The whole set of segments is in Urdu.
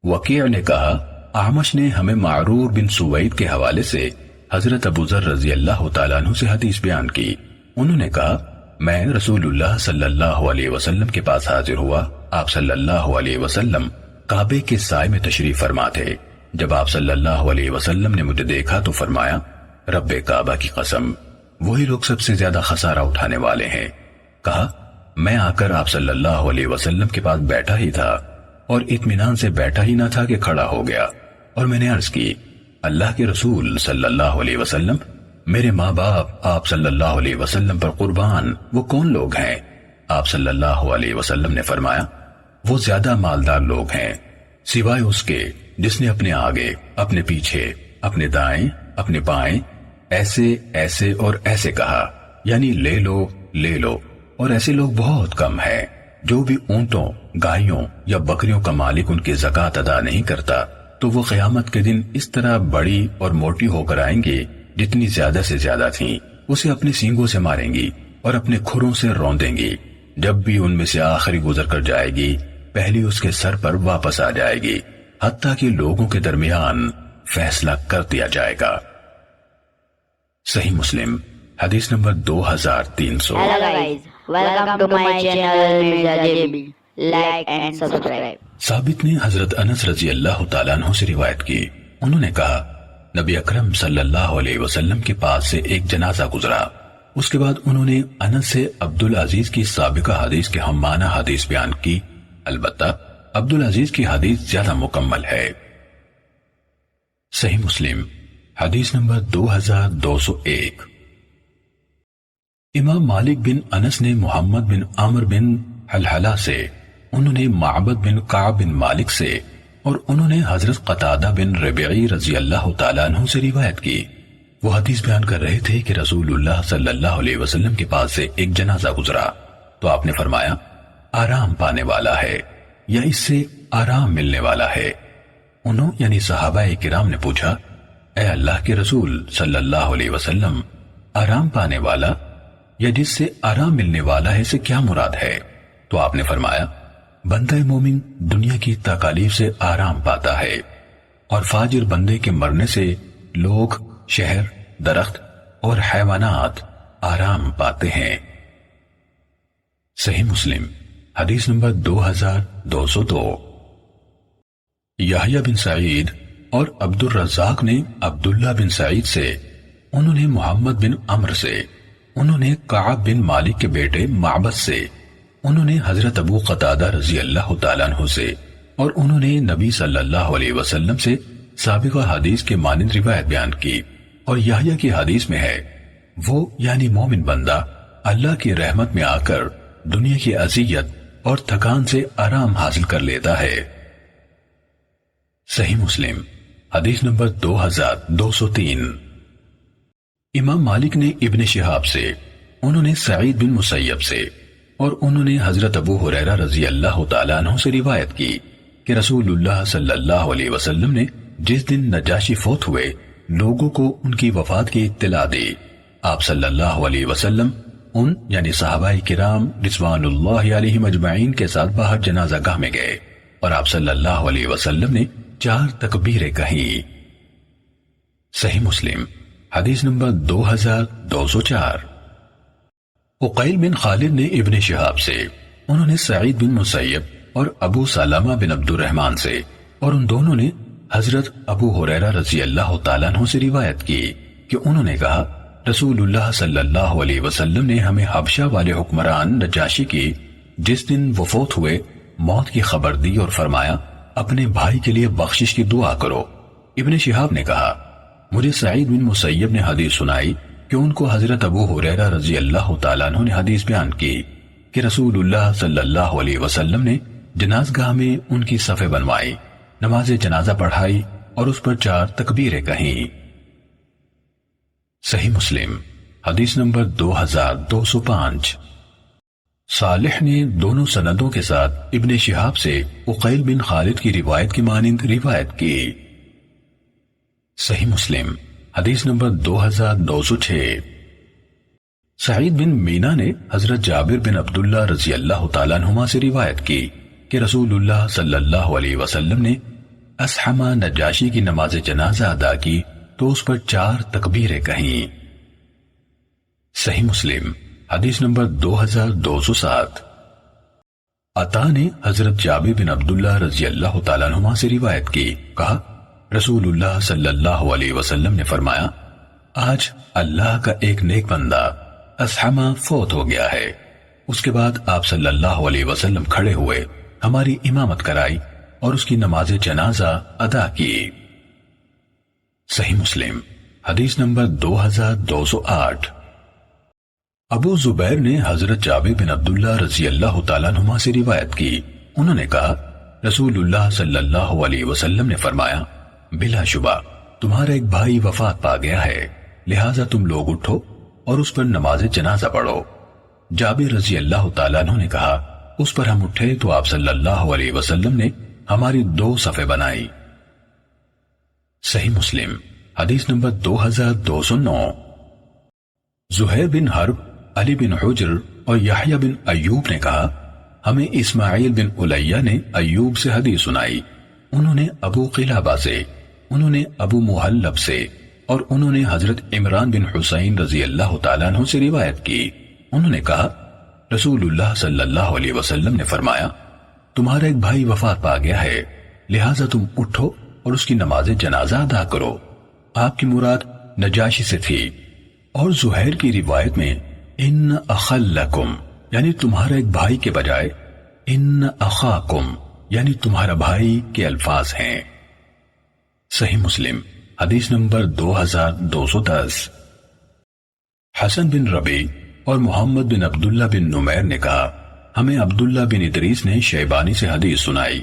وکیع نے کہا اعمش نے ہمیں معرور بن سوید کے حوالے سے حضرت ابو ذر رضی اللہ تعالیٰ عنہ سے حدیث بیان کی. انہوں نے کہا میں رسول اللہ صلی اللہ علیہ وسلم کے پاس حاضر ہوا. آپ صلی اللہ علیہ وسلم کعبے کے سائے میں تشریف فرما تھے. جب آپ صلی اللہ علیہ وسلم نے مجھے دیکھا تو فرمایا رب کعبہ کی قسم وہی لوگ سب سے زیادہ خسارہ اٹھانے والے ہیں. کہا میں آ کر آپ صلی اللہ علیہ وسلم کے پاس بیٹھا ہی تھا اور اطمینان سے بیٹھا ہی نہ تھا کہ کھڑا ہو گیا اور میں نے عرض کی اللہ کے رسول صلی اللہ علیہ وسلم میرے ماں باپ آپ صلی اللہ علیہ وسلم پر قربان وہ کون لوگ ہیں؟ آپ صلی اللہ علیہ وسلم نے فرمایا وہ زیادہ مالدار لوگ ہیں سوائے اس کے جس نے اپنے آگے اپنے پیچھے اپنے دائیں اپنے بائیں ایسے ایسے اور ایسے کہا یعنی لے لو اور ایسے لوگ بہت کم ہیں. جو بھی اونٹوں گائیوں یا بکریوں کا مالک ان کی زکوٰۃ ادا نہیں کرتا تو وہ قیامت کے دن اس طرح بڑی اور موٹی ہو کر آئیں گے جتنی زیادہ سے زیادہ تھیں. اسے اپنے سینگوں سے ماریں گی اور اپنے کھروں سے روندیں گی. جب بھی ان میں سے آخری گزر کر جائے گی پہلی اس کے سر پر واپس آ جائے گی حتیٰ کہ لوگوں کے درمیان فیصلہ کر دیا جائے گا. صحیح مسلم حدیث number 2300. Hello guys, welcome to my channel Mirza JB. Like and subscribe. ثابت نے حضرت انس رضی اللہ تعالیٰ عنہ سے روایت کی. انہوں نے کہا نبی اکرم صلی اللہ علیہ وسلم کے پاس سے ایک جنازہ گزرا. اس کے بعد انہوں نے انس سے عبدالعزیز کی سابقہ حدیث کے ہم معنی حدیث بیان کی. البتہ عبدالعزیز کی حدیث زیادہ مکمل ہے. صحیح مسلم حدیث نمبر 2201. امام مالک بن انس نے محمد بن عمر بن حلحلہ سے انہوں نے معبد بن کعب بن مالک سے اور انہوں نے حضرت قتادہ بن ربیعی رضی اللہ تعالیٰ عنہ سے روایت کی. وہ حدیث بیان کر رہے تھے کہ رسول اللہ صلی اللہ علیہ وسلم کے پاس سے ایک جنازہ گزرا تو آپ نے فرمایا آرام پانے والا ہے یا اس سے آرام ملنے والا ہے. انہوں یعنی صحابہ کرام نے پوچھا اے اللہ کے رسول صلی اللہ علیہ وسلم آرام پانے والا یا جس سے آرام ملنے والا ہے سے کیا مراد ہے؟ تو آپ نے فرمایا بندہ مومن دنیا کی تکالیف سے آرام پاتا ہے اور فاجر بندے کے مرنے سے لوگ شہر درخت اور حیوانات آرام پاتے ہیں. صحیح مسلم حدیث نمبر 2202. یحییٰ بن سعید اور عبد الرزاق نے عبداللہ بن سعید سے انہوں نے محمد بن عمر سے انہوں نے کعب بن مالک کے بیٹے معبد سے انہوں نے حضرت ابو قتادہ رضی اللہ تعالیٰ عنہ سے اور انہوں نے نبی صلی اللہ علیہ وسلم سے سابقہ حدیث کے مانند روایت بیان کی. اور یحییٰ کی حدیث میں ہے وہ یعنی مومن بندہ اللہ کی رحمت میں آ کر دنیا کی اذیت اور تھکان سے آرام حاصل کر لیتا ہے. صحیح مسلم حدیث نمبر 2203. امام مالک نے ابن شہاب سے انہوں نے سعید بن مسیب سے اور انہوں نے حضرت ابو ہریرہ رضی اللہ تعالیٰ عنہ سے روایت کی کہ رسول اللہ صلی اللہ علیہ وسلم نے جس دن نجاشی فوت ہوئے لوگوں کو ان کی وفات کی اطلاع دی. آپ صلی اللہ علیہ وسلم ان یعنی صحابہ کرام رضوان اللہ علیہم اجمعین کے ساتھ باہر جنازہ گاہ میں گئے اور آپ صلی اللہ علیہ وسلم نے 4 تکبیریں کہیں. صحیح مسلم حدیث نمبر 2204. عقیل بن خالد نے ابن شہاب سے انہوں نے سعید بن مسیب اور ابو سلمہ بن عبد الرحمن سے اور ان دونوں نے حضرت ابو ہریرہ رضی اللہ تعالیٰ عنہ سے روایت کی کہ انہوں نے کہا رسول اللہ صلی اللہ علیہ وسلم نے ہمیں حبشہ والے حکمران نجاشی کی جس دن وہ فوت ہوئے موت کی خبر دی اور فرمایا اپنے بھائی کے لیے بخشش کی دعا کرو. ابن شہاب نے کہا مجھے سعید بن مسیب نے حدیث سنائی کہ ان کو حضرت ابو ہریرہ رضی اللہ تعالیٰ عنہ نے حدیث بیان کی کہ رسول اللہ صلی اللہ علیہ وسلم نے جنازگاہ میں ان کی صفیں بنوائی نماز جنازہ پڑھائی اور اس پر 4 تکبیریں کہیں. صحیح مسلم حدیث نمبر 2205. صالح نے دونوں سندوں کے ساتھ ابن شہاب سے عقیل بن خالد کی روایت کی مانند روایت کی. صحیح مسلم حدیث نمبر 2206. سعید بن مینا نے حضرت جابر بن عبداللہ رضی اللہ تعالیٰ عنہما سے روایت کی کہ رسول اللہ صلی اللہ علیہ وسلم نے اسحمہ نجاشی کی نماز جنازہ ادا کی تو اس پر 4 تکبیریں کہیں۔ صحیح مسلم حدیث نمبر 2207۔ عطا نے حضرت جابر بن عبداللہ رضی اللہ تعالیٰ عنہما سے روایت کی، کہا رسول اللہ صلی اللہ علیہ وسلم نے فرمایا، آج اللہ کا ایک نیک بندہ اسحمہ فوت ہو گیا ہے۔ اس کے بعد آپ صلی اللہ علیہ وسلم کھڑے ہوئے، ہماری امامت کرائی اور اس کی نماز جنازہ ادا کی۔ صحیح مسلم حدیث نمبر 2208۔ ابو زبیر نے حضرت جابر بن عبداللہ رضی اللہ تعالیٰ عنہما سے روایت کی، انہوں نے کہا رسول اللہ صلی اللہ علیہ وسلم نے فرمایا، بلا شبہ تمہارا ایک بھائی وفات پا گیا ہے، لہٰذا تم لوگ اٹھو اور اس پر نماز جنازہ پڑھو۔ جابر رضی اللہ تعالیٰ عنہ نے کہا اس پر ہم اٹھے تو آپ صلی اللہ علیہ وسلم نے ہماری 2 صفیں بنائی۔ صحیح مسلم حدیث نمبر 2209۔ زہیر بن حرب، علی بن حجر اور یحییٰ بن ایوب نے کہا ہمیں اسماعیل بن علیہ نے ایوب سے حدیث سنائی، انہوں نے ابو قلابہ سے، انہوں نے ابو محلب سے اور انہوں نے حضرت عمران بن حسین رضی اللہ تعالیٰ عنہ سے روایت کی، انہوں نے کہا رسول اللہ صلی اللہ علیہ وسلم نے فرمایا، تمہارا ایک بھائی وفات پا گیا ہے، لہٰذا تم اٹھو اور اس کی نماز جنازہ ادا کرو۔ آپ کی مراد نجاشی سے تھی۔ اور زہیر کی روایت میں ان اخلکم یعنی تمہارا ایک بھائی کے بجائے ان اخاکم یعنی تمہارا بھائی کے الفاظ ہیں۔ صحیح مسلم حدیث نمبر 2210۔ حسن بن ربیع اور محمد بن عبداللہ بن نمیر نے کہا ہمیں عبداللہ بن ادریس نے شیبانی سے حدیث سنائی،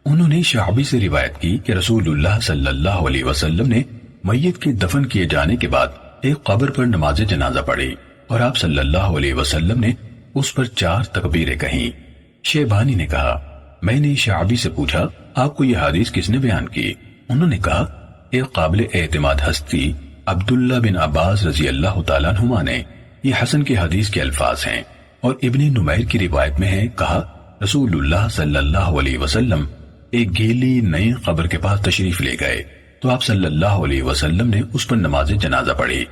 انہوں نے شعبی سے روایت کی کہ رسول اللہ صلی اللہ علیہ وسلم نے میت کے دفن کیے جانے کے بعد ایک قبر پر نماز جنازہ پڑھی اور آپ صلی اللہ علیہ وسلم نے اس پر 4 تکبیریں کہیں۔ شیبانی نے کہا میں نے شعبی سے پوچھا آپ کو یہ حدیث کس نے بیان کی؟ انہوں نے کہا ایک قابل اعتماد ہستی عبداللہ بن عباس رضی اللہ تعالیٰ عنہما نے، یہ حسن کی حدیث کے الفاظ ہیں۔ اور ابن نمیر کی روایت میں ہے، کہا رسول اللہ صلی اللہ علیہ وسلم ایک گیلی نئی قبر کے پاس تشریف لے گئے تو آپ صلی اللہ علیہ وسلم نے اس پر نماز جنازہ پڑھی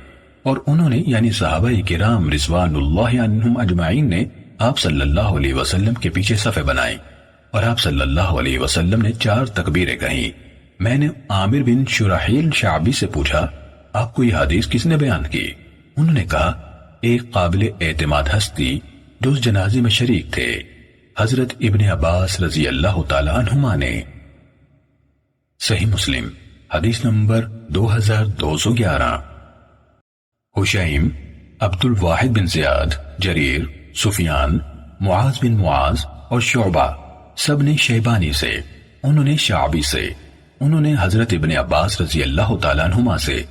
اور انہوں نے یعنی صحابہ کرام رضوان اللہ عنہم اجمعین نے آپ صلی اللہ علیہ وسلم کے پیچھے صفیں بنائی اور آپ صلی اللہ علیہ وسلم نے 4 تکبیریں کہیں۔ میں نے عامر بن شرحیل شعبی سے پوچھا آپ کو یہ حدیث کس نے بیان کی؟ انہوں نے کہا ایک قابل اعتماد ہستی جو اس جنازے میں شریک تھے، حضرت ابن عباس رضی اللہ تعالی عنہما نے۔ صحیح مسلم حدیث نمبر 2211۔ حشیم، عبد الواحد بن زیاد، جریر، سفیان، معاذ بن معاذ اور شعبہ سب نے شیبانی سے، انہوں نے شعبی سے، انہوں نے حضرت ابن عباس رضی اللہ تعالیٰ عنہما سے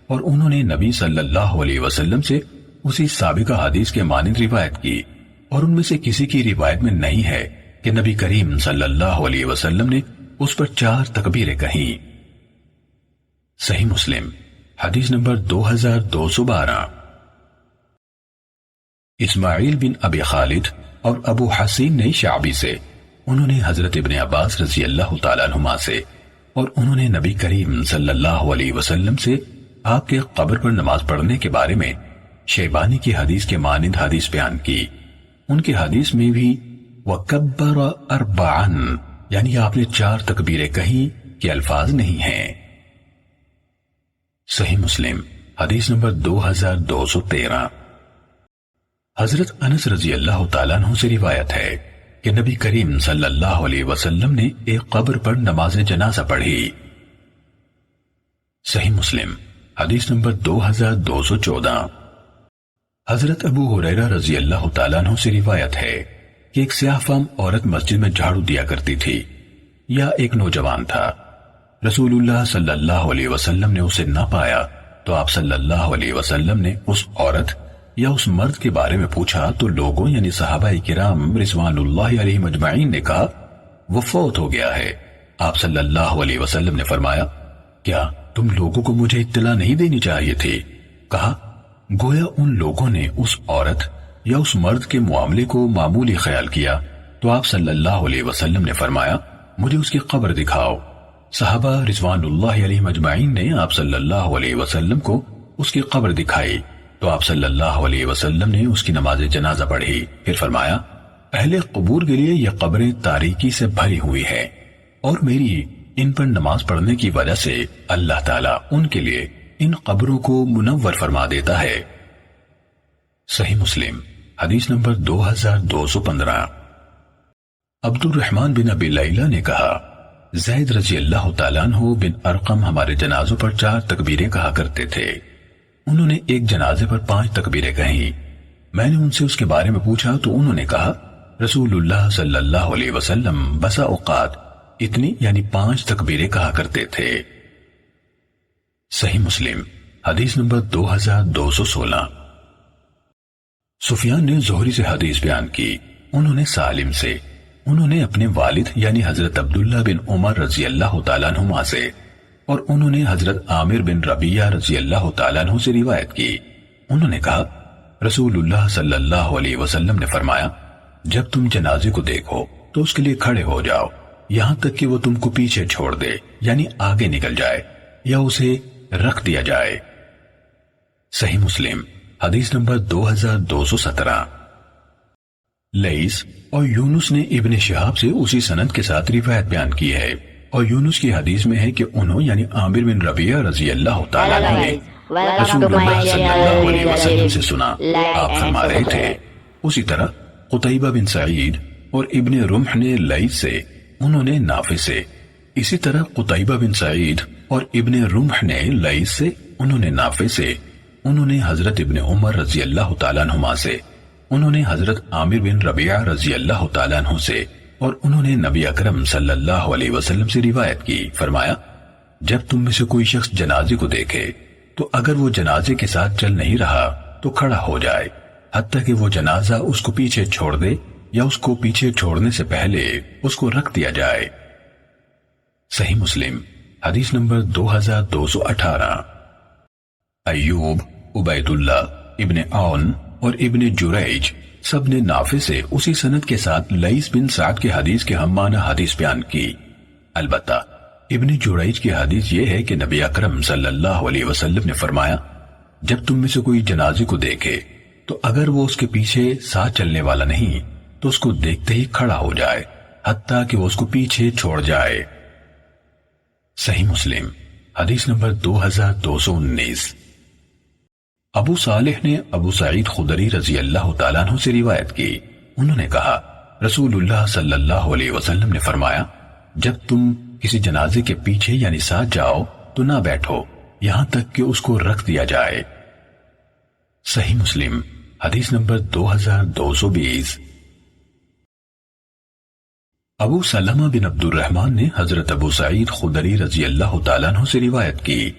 اور انہوں نے نبی صلی اللہ علیہ وسلم سے اسی سابقہ حدیث کے مانند روایت کی، اور ان میں سے کسی کی روایت میں نہیں ہے کہ نبی کریم صلی اللہ علیہ وسلم نے اس پر 4 تکبیریں کہیں۔ صحیح مسلم حدیث نمبر 2212۔ اسماعیل بن ابی خالد اور ابو حسین نے شعبی سے، انہوں نے حضرت ابن عباس رضی اللہ تعالیٰ عنہما سے اور انہوں نے نبی کریم صلی اللہ علیہ وسلم سے آپ کے قبر پر نماز پڑھنے کے بارے میں شیبانی کی حدیث کے مانند حدیث بیان کی۔ ان کی حدیث میں بھی وَكَبَّرَ أَرْبَعًا یعنی آپ نے 4 تکبیریں کہیں کہ الفاظ نہیں ہیں۔ صحیح مسلم حدیث نمبر 2213۔ حضرت انس رضی اللہ تعالیٰ عنہ سے روایت ہے کہ نبی کریم صلی اللہ علیہ وسلم نے ایک قبر پر نماز جنازہ پڑھی۔ صحیح مسلم حدیث نمبر 2214۔ حضرت ابو ہریرہ رضی اللہ تعالیٰ عنہ سے روایت ہے کہ ایک سیاہ فام عورت مسجد میں جھاڑو دیا کرتی تھی، یا ایک نوجوان تھا۔ رسول اللہ صلی اللہ علیہ وسلم نے اسے نہ پایا تو آپ صلی اللہ علیہ وسلم نے اس عورت یا اس مرد کے بارے میں پوچھا تو لوگوں یعنی صحابہ کرام رضوان اللہ علیہ مجمعین نے کہا وہ فوت ہو گیا ہے۔ آپ صلی اللہ علیہ وسلم نے فرمایا کیا تم لوگوں کو مجھے اطلاع نہیں دینی چاہیے تھی؟ کہا گویا ان لوگوں نے اس عورت یا اس مرد کے معاملے کو معمولی خیال کیا تو آپ صلی اللہ علیہ وسلم نے فرمایا مجھے اس کی قبر دکھاؤ۔ صحابہ رضوان اللہ علیہم اجمعین نے آپ صلی اللہ علیہ وسلم کو اس کی قبر دکھائی تو آپ صلی اللہ علیہ وسلم نے اس کی نماز جنازہ پڑھی، پھر فرمایا اہل قبور کے لیے یہ قبریں تاریکی سے بھری ہوئی ہیں اور میری ان پر نماز پڑھنے کی وجہ سے اللہ تعالیٰ ان کے لیے ان قبروں کو منور فرما دیتا ہے۔ صحیح مسلم حدیث نمبر 2215۔ عبد الرحمن بن ابی لیلہ نے کہا زید رضی اللہ تعالیٰ عنہ بن ارقم ہمارے جنازوں پر 4 تکبیریں کہا کرتے تھے۔ انہوں نے ایک جنازے پر 5 تکبیریں کہیں۔ میں نے ان سے اس کے بارے میں پوچھا تو انہوں نے کہا رسول اللہ صلی اللہ علیہ وسلم بسا اوقات اتنی یعنی 5 تکبیریں کہا کرتے تھے۔ صحیح مسلم حدیث نمبر 2216۔ سفیان نے زہری سے حدیث بیان کی، انہوں نے سالم سے، انہوں نے اپنے والد یعنی حضرت عبداللہ بن عمر رضی اللہ تعالیٰ عنہما سے، اور انہوں نے حضرت عامر بن ربیعہ رضی اللہ تعالیٰ عنہ سے روایت کی۔ انہوں نے کہا رسول اللہ صلی اللہ علیہ وسلم نے فرمایا جب تم جنازے کو دیکھو تو اس کے لیے کھڑے ہو جاؤ یہاں تک کہ وہ تم کو پیچھے چھوڑ دے یعنی آگے نکل جائے یا اسے رکھ دیا جائے۔ صحیح مسلم حدیث نمبر 2217۔ لیث اور یونس نے ابن شہاب سے اسی سند کے ساتھ روایت بیان کی ہے، اور یونس کی حدیث میں ہے کہ انہوں یعنی عامر بن ربیعہ رضی اللہ تعالیٰ عنہ نے رسول اللہ صلی اللہ علیہ وسلم سے سنا، آپ فرما رہے تھے۔ اسی طرح قتیبہ بن سعید اور ابن رمح نے لیث سے، انہوں نے نافع سے، اسی طرح قتیبہ بن سعید اور ابن رمح نے لیث سے، انہوں نے نافع سے، انہوں نے حضرت ابن عمر رضی اللہ تعالیٰ عنہما سے، انہوں نے حضرت عامر بن ربیعہ رضی اللہ تعالیٰ عنہ سے، اور انہوں نے نبی اکرم صلی اللہ علیہ وسلم سے روایت کی، فرمایا جب تم میں سے کوئی شخص جنازے کو دیکھے تو اگر وہ جنازے کے ساتھ چل نہیں رہا تو کھڑا ہو جائے حتیٰ کہ وہ جنازہ اس کو پیچھے چھوڑ دے یا اس کو پیچھے چھوڑنے سے پہلے اس کو رکھ دیا جائے۔ صحیح مسلم حدیث نمبر 2218۔ ایوب، عبید اللہ، ابن عون اور ابن جریج سب نے نافع سے اسی سند کے ساتھ لیث بن سعد کی حدیث کے ہم معنی حدیث بیان کی۔ البتہ ابن جریج کی حدیث یہ ہے کہ نبی اکرم صلی اللہ علیہ وسلم نے فرمایا جب تم میں سے کوئی جنازے کو دیکھے تو اگر وہ اس کے پیچھے ساتھ چلنے والا نہیں تو اس کو دیکھتے ہی کھڑا ہو جائے حتیٰ کہ وہ اس کو پیچھے چھوڑ جائے۔ صحیح مسلم حدیث نمبر 2219۔ ابو صالح نے ابو سعید خدری رضی اللہ تعالیٰ عنہ سے روایت کی، انہوں نے کہا رسول اللہ صلی اللہ علیہ وسلم نے فرمایا جب تم کسی جنازے کے پیچھے یعنی ساتھ جاؤ تو نہ بیٹھو یہاں تک کہ اس کو رکھ دیا جائے۔ صحیح مسلم حدیث نمبر 2220۔ ابو سلمہ بن عبد الرحمن نے حضرت ابو سعید خدری رضی اللہ تعالیٰ عنہ سے روایت کی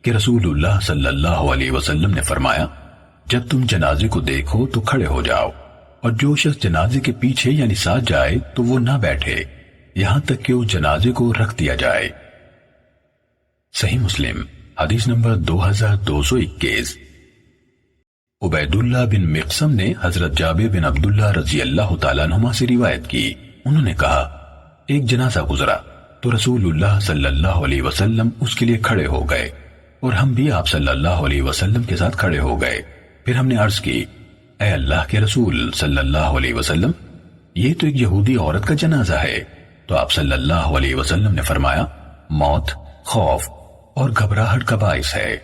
کہ رسول اللہ صلی اللہ علیہ وسلم نے فرمایا جب تم جنازے کو دیکھو تو کھڑے ہو جاؤ اور جو شخص جنازے کے پیچھے یعنی ساتھ جائے تو وہ نہ بیٹھے یہاں تک کہ اس جنازے کو رکھ دیا جائے۔ صحیح مسلم حدیث نمبر 2221۔ عبید اللہ بن مقسم نے حضرت جابر بن عبداللہ رضی اللہ تعالیٰ عنہما سے روایت کی، انہوں نے کہا ایک جنازہ گزرا تو رسول اللہ صلی اللہ علیہ وسلم اس کے لیے کھڑے ہو گئے اور ہم بھی آپ صلی اللہ علیہ وسلم کے ساتھ کھڑے ہو گئے۔ پھر ہم نے عرض کی اے اللہ کے رسول صلی اللہ علیہ وسلم یہ تو ایک یہودی عورت کا جنازہ ہے، تو آپ صلی اللہ علیہ وسلم نے فرمایا موت خوف اور گھبراہٹ کا باعث ہے،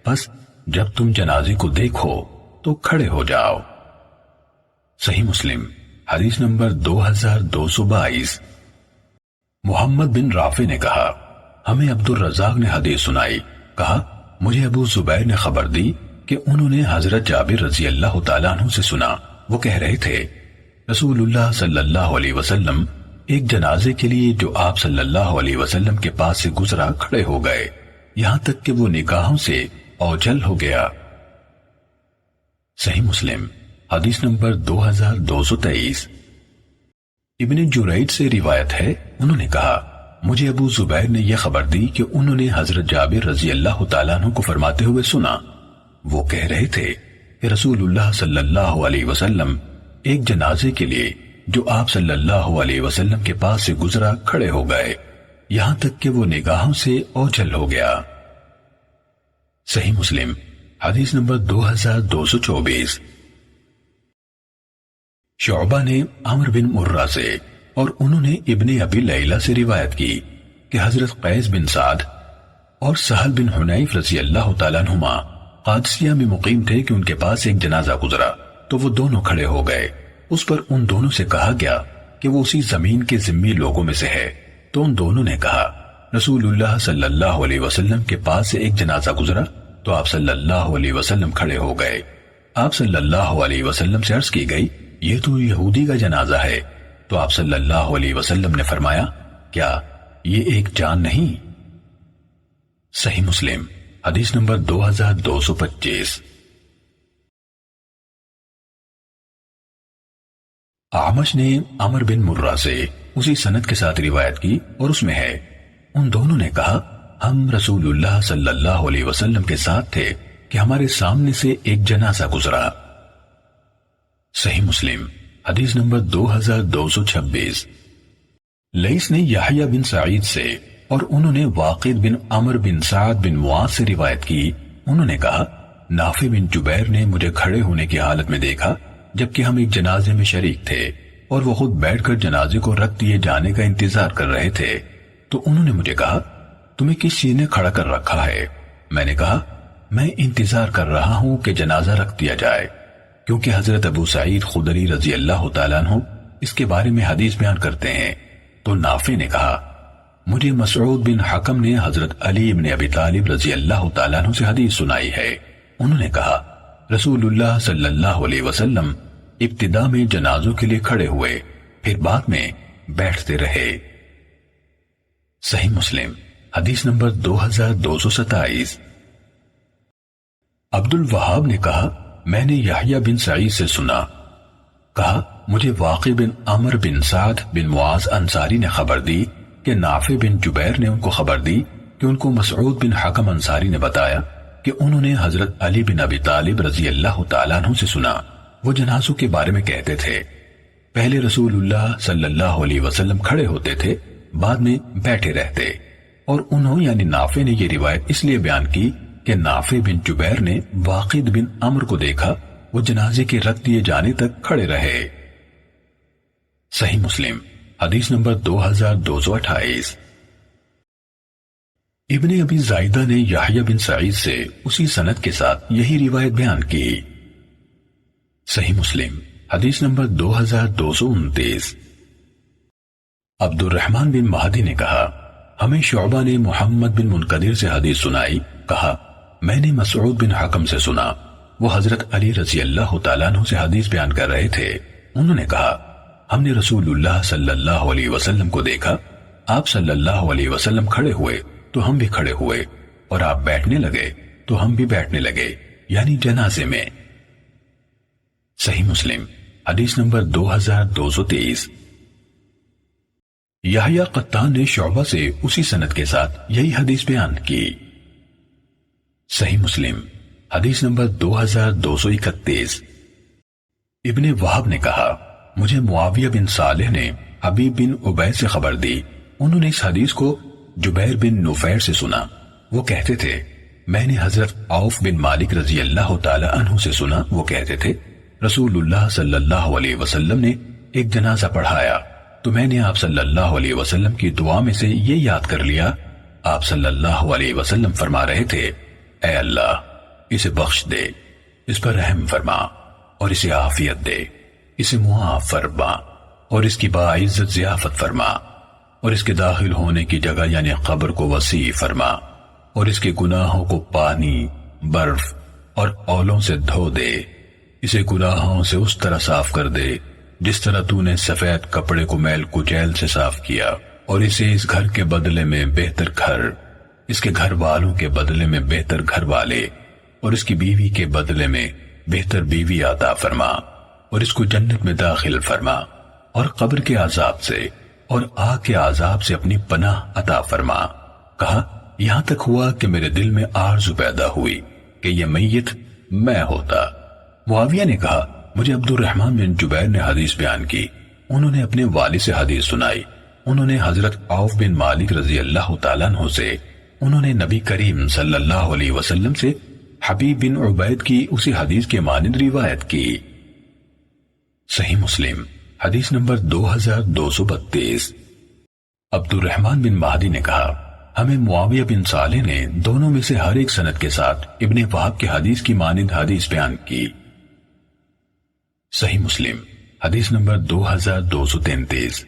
بس جب تم جنازے کو دیکھو تو کھڑے ہو جاؤ۔ صحیح مسلم حدیث نمبر 2222۔ محمد بن رافع نے کہا ہمیں عبد الرزاق نے حدیث سنائی، کہا مجھے ابو زبیر نے خبر دی کہ انہوں نے حضرت جابر رضی اللہ تعالیٰ عنہ سے سنا، وہ کہہ رہے تھے رسول اللہ صلی اللہ علیہ وسلم ایک جنازے کے لیے جو آپ صلی اللہ علیہ وسلم کے پاس سے گزرا کھڑے ہو گئے یہاں تک کہ وہ نگاہوں سے اوجھل ہو گیا۔ صحیح مسلم حدیث نمبر 2223۔ ابن جریج سے روایت ہے، انہوں نے کہا مجھے ابو زبیر نے یہ خبر دی کہ انہوں نے حضرت جابر رضی اللہ تعالیٰ عنہ کو فرماتے ہوئے سنا، وہ کہہ رہے تھے کہ رسول اللہ صلی اللہ علیہ وسلم ایک جنازے کے لیے جو آپ صلی اللہ علیہ وسلم کے پاس سے گزرا کھڑے ہو گئے یہاں تک کہ وہ نگاہوں سے اوجھل ہو گیا۔ صحیح مسلم حدیث نمبر 2224۔ شعبہ نے عمر بن مرہ سے اور انہوں نے ابن ابی لیلہ سے روایت کی کہ حضرت قیس بن سعد اور سہل بن حنیف رضی اللہ تعالیٰ عنہما قادسیہ میں مقیم تھے کہ ان کے پاس ایک جنازہ گزرا تو وہ دونوں کھڑے ہو گئے۔ اس پر ان دونوں سے کہا گیا کہ وہ اسی زمین کے ذمی لوگوں میں سے ہے، تو ان دونوں نے کہا رسول اللہ صلی اللہ علیہ وسلم کے پاس سے ایک جنازہ گزرا تو آپ صلی اللہ علیہ وسلم کھڑے ہو گئے۔ آپ صلی اللہ علیہ وسلم سے عرض کی گئی یہ تو یہودی کا جنازہ ہے، تو آپ صلی اللہ علیہ وسلم نے فرمایا کیا یہ ایک جان نہیں؟ صحیح مسلم حدیث نمبر 2225۔ اعمش نے عمر بن مرہ سے اسی سند کے ساتھ روایت کی اور اس میں ہے ان دونوں نے کہا ہم رسول اللہ صلی اللہ علیہ وسلم کے ساتھ تھے کہ ہمارے سامنے سے ایک جنازہ گزرا۔ صحیح مسلم حدیث نمبر 2226۔ لیث نے یحییٰ بن سعید سے اور انہوں نے واقد بن عمر بن سعد بن معاذ سے روایت کی، انہوں نے کہا نافع بن جبیر نے مجھے کھڑے ہونے کی حالت میں دیکھا جبکہ ہم ایک جنازے میں شریک تھے اور وہ خود بیٹھ کر جنازے کو رکھ دیے جانے کا انتظار کر رہے تھے، تو انہوں نے مجھے کہا تمہیں کس چیز نے کھڑا کر رکھا ہے؟ میں نے کہا میں انتظار کر رہا ہوں کہ جنازہ رکھ دیا جائے، کیونکہ حضرت ابو سعید خدری رضی اللہ تعالیٰ عنہ اس کے بارے میں حدیث بیان کرتے ہیں۔ تو نافع نے کہا مجھے مسعود بن حکم نے حضرت علی بن ابی طالب رضی اللہ تعالیٰ عنہ سے حدیث سنائی ہے، انہوں نے کہا رسول اللہ صلی اللہ علیہ وسلم ابتدا میں جنازوں کے لیے کھڑے ہوئے پھر بعد میں بیٹھتے رہے۔ صحیح مسلم حدیث نمبر 2227۔ عبد الوہاب نے کہا میں نے یحییٰ بن سعید سے سنا، کہا مجھے واقع بن عمر بن سعد بن معاذ انصاری نے خبر دی کہ نافع بن جبیر نے ان کو خبر دی کہ ان کو مسعود بن حکم انصاری نے بتایا کہ انہوں نے حضرت علی بن ابی طالب رضی اللہ تعالیٰ عنہ سے سنا، وہ جنازوں کے بارے میں کہتے تھے پہلے رسول اللہ صلی اللہ علیہ وسلم کھڑے ہوتے تھے بعد میں بیٹھے رہتے، اور انہوں یعنی نافع نے یہ روایت اس لیے بیان کی کہ نافع بن جبیر نے واقد بن عمر کو دیکھا وہ جنازے کے رکھ دیے جانے تک کھڑے رہے۔ صحیح مسلم حدیث نمبر 2228۔ ابن ابی زائدہ نے یحییٰ بن سعید سے اسی سند کے ساتھ یہی روایت بیان کی۔ صحیح مسلم حدیث نمبر 2229۔ عبد الرحمن بن مہدی نے کہا ہمیں شعبہ نے محمد بن منقدر سے حدیث سنائی، کہا میں نے مسعود بن حکم سے سنا، وہ حضرت علی رضی اللہ تعالیٰ عنہ سے حدیث بیان کر رہے تھے، انہوں نے کہا ہم نے رسول اللہ صلی اللہ علیہ وسلم کو دیکھا، آپ صلی اللہ علیہ وسلم کھڑے ہوئے تو ہم بھی کھڑے ہوئے، اور آپ بیٹھنے لگے تو ہم بھی بیٹھنے لگے، یعنی جنازے میں۔ صحیح مسلم حدیث نمبر 2230۔ یحییٰ قطان نے شعبہ سے اسی سند کے ساتھ یہی حدیث بیان کی۔ صحیح مسلم حدیث نمبر 2231۔ ابن وہب نے کہا مجھے معاویہ بن صالح نے حبیب بن عبید سے خبر دی، انہوں نے اس حدیث کو جبیر بن نفیر سے سنا، وہ کہتے تھے میں نے حضرت عوف بن مالک رضی اللہ تعالی عنہ سے سنا، وہ کہتے تھے رسول اللہ صلی اللہ علیہ وسلم نے ایک جنازہ پڑھایا تو میں نے آپ صلی اللہ علیہ وسلم کی دعا میں سے یہ یاد کر لیا، آپ صلی اللہ علیہ وسلم فرما رہے تھے اے اللہ اسے بخش دے، اس پر رحم فرما اور اسے عافیت دے، اسے معاف فرما اور اس کی باعزت ضیافت فرما، اور اس کے داخل ہونے کی جگہ یعنی قبر کو وسیع فرما، اور اس کے گناہوں کو پانی، برف اور اولوں سے دھو دے، اسے گناہوں سے اس طرح صاف کر دے جس طرح تو نے سفید کپڑے کو میل کچیل سے صاف کیا، اور اسے اس گھر کے بدلے میں بہتر گھر، اس کے گھر والوں کے بدلے میں بہتر گھر والے، اور اس کی بیوی کے بدلے میں بہتر بیوی عطا فرما، اور اس کو جنت میں داخل فرما، اور قبر کے عذاب سے اور آگ کے عذاب سے اپنی پناہ عطا فرما۔ کہا یہاں تک ہوا کہ میرے دل میں آرزو پیدا ہوئی کہ یہ میت میں ہوتا۔ معاویہ نے کہا مجھے عبد الرحمن بن جبیر نے حدیث بیان کی، انہوں نے اپنے والد سے حدیث سنائی، انہوں نے حضرت عوف بن مالک رضی اللہ تعالیٰ عنہ سے انہوں نے نبی کریم صلی اللہ علیہ وسلم سے حبیب بن عبید کی اسی حدیث کے مانند روایت کی۔ صحیح مسلم حدیث نمبر 2232۔ عبد الرحمن بن مہدی نے کہا ہمیں معاویہ بن صالح نے دونوں میں سے ہر ایک سند کے ساتھ ابن وہب کی حدیث کی مانند حدیث بیان کی۔ صحیح مسلم حدیث نمبر 2233۔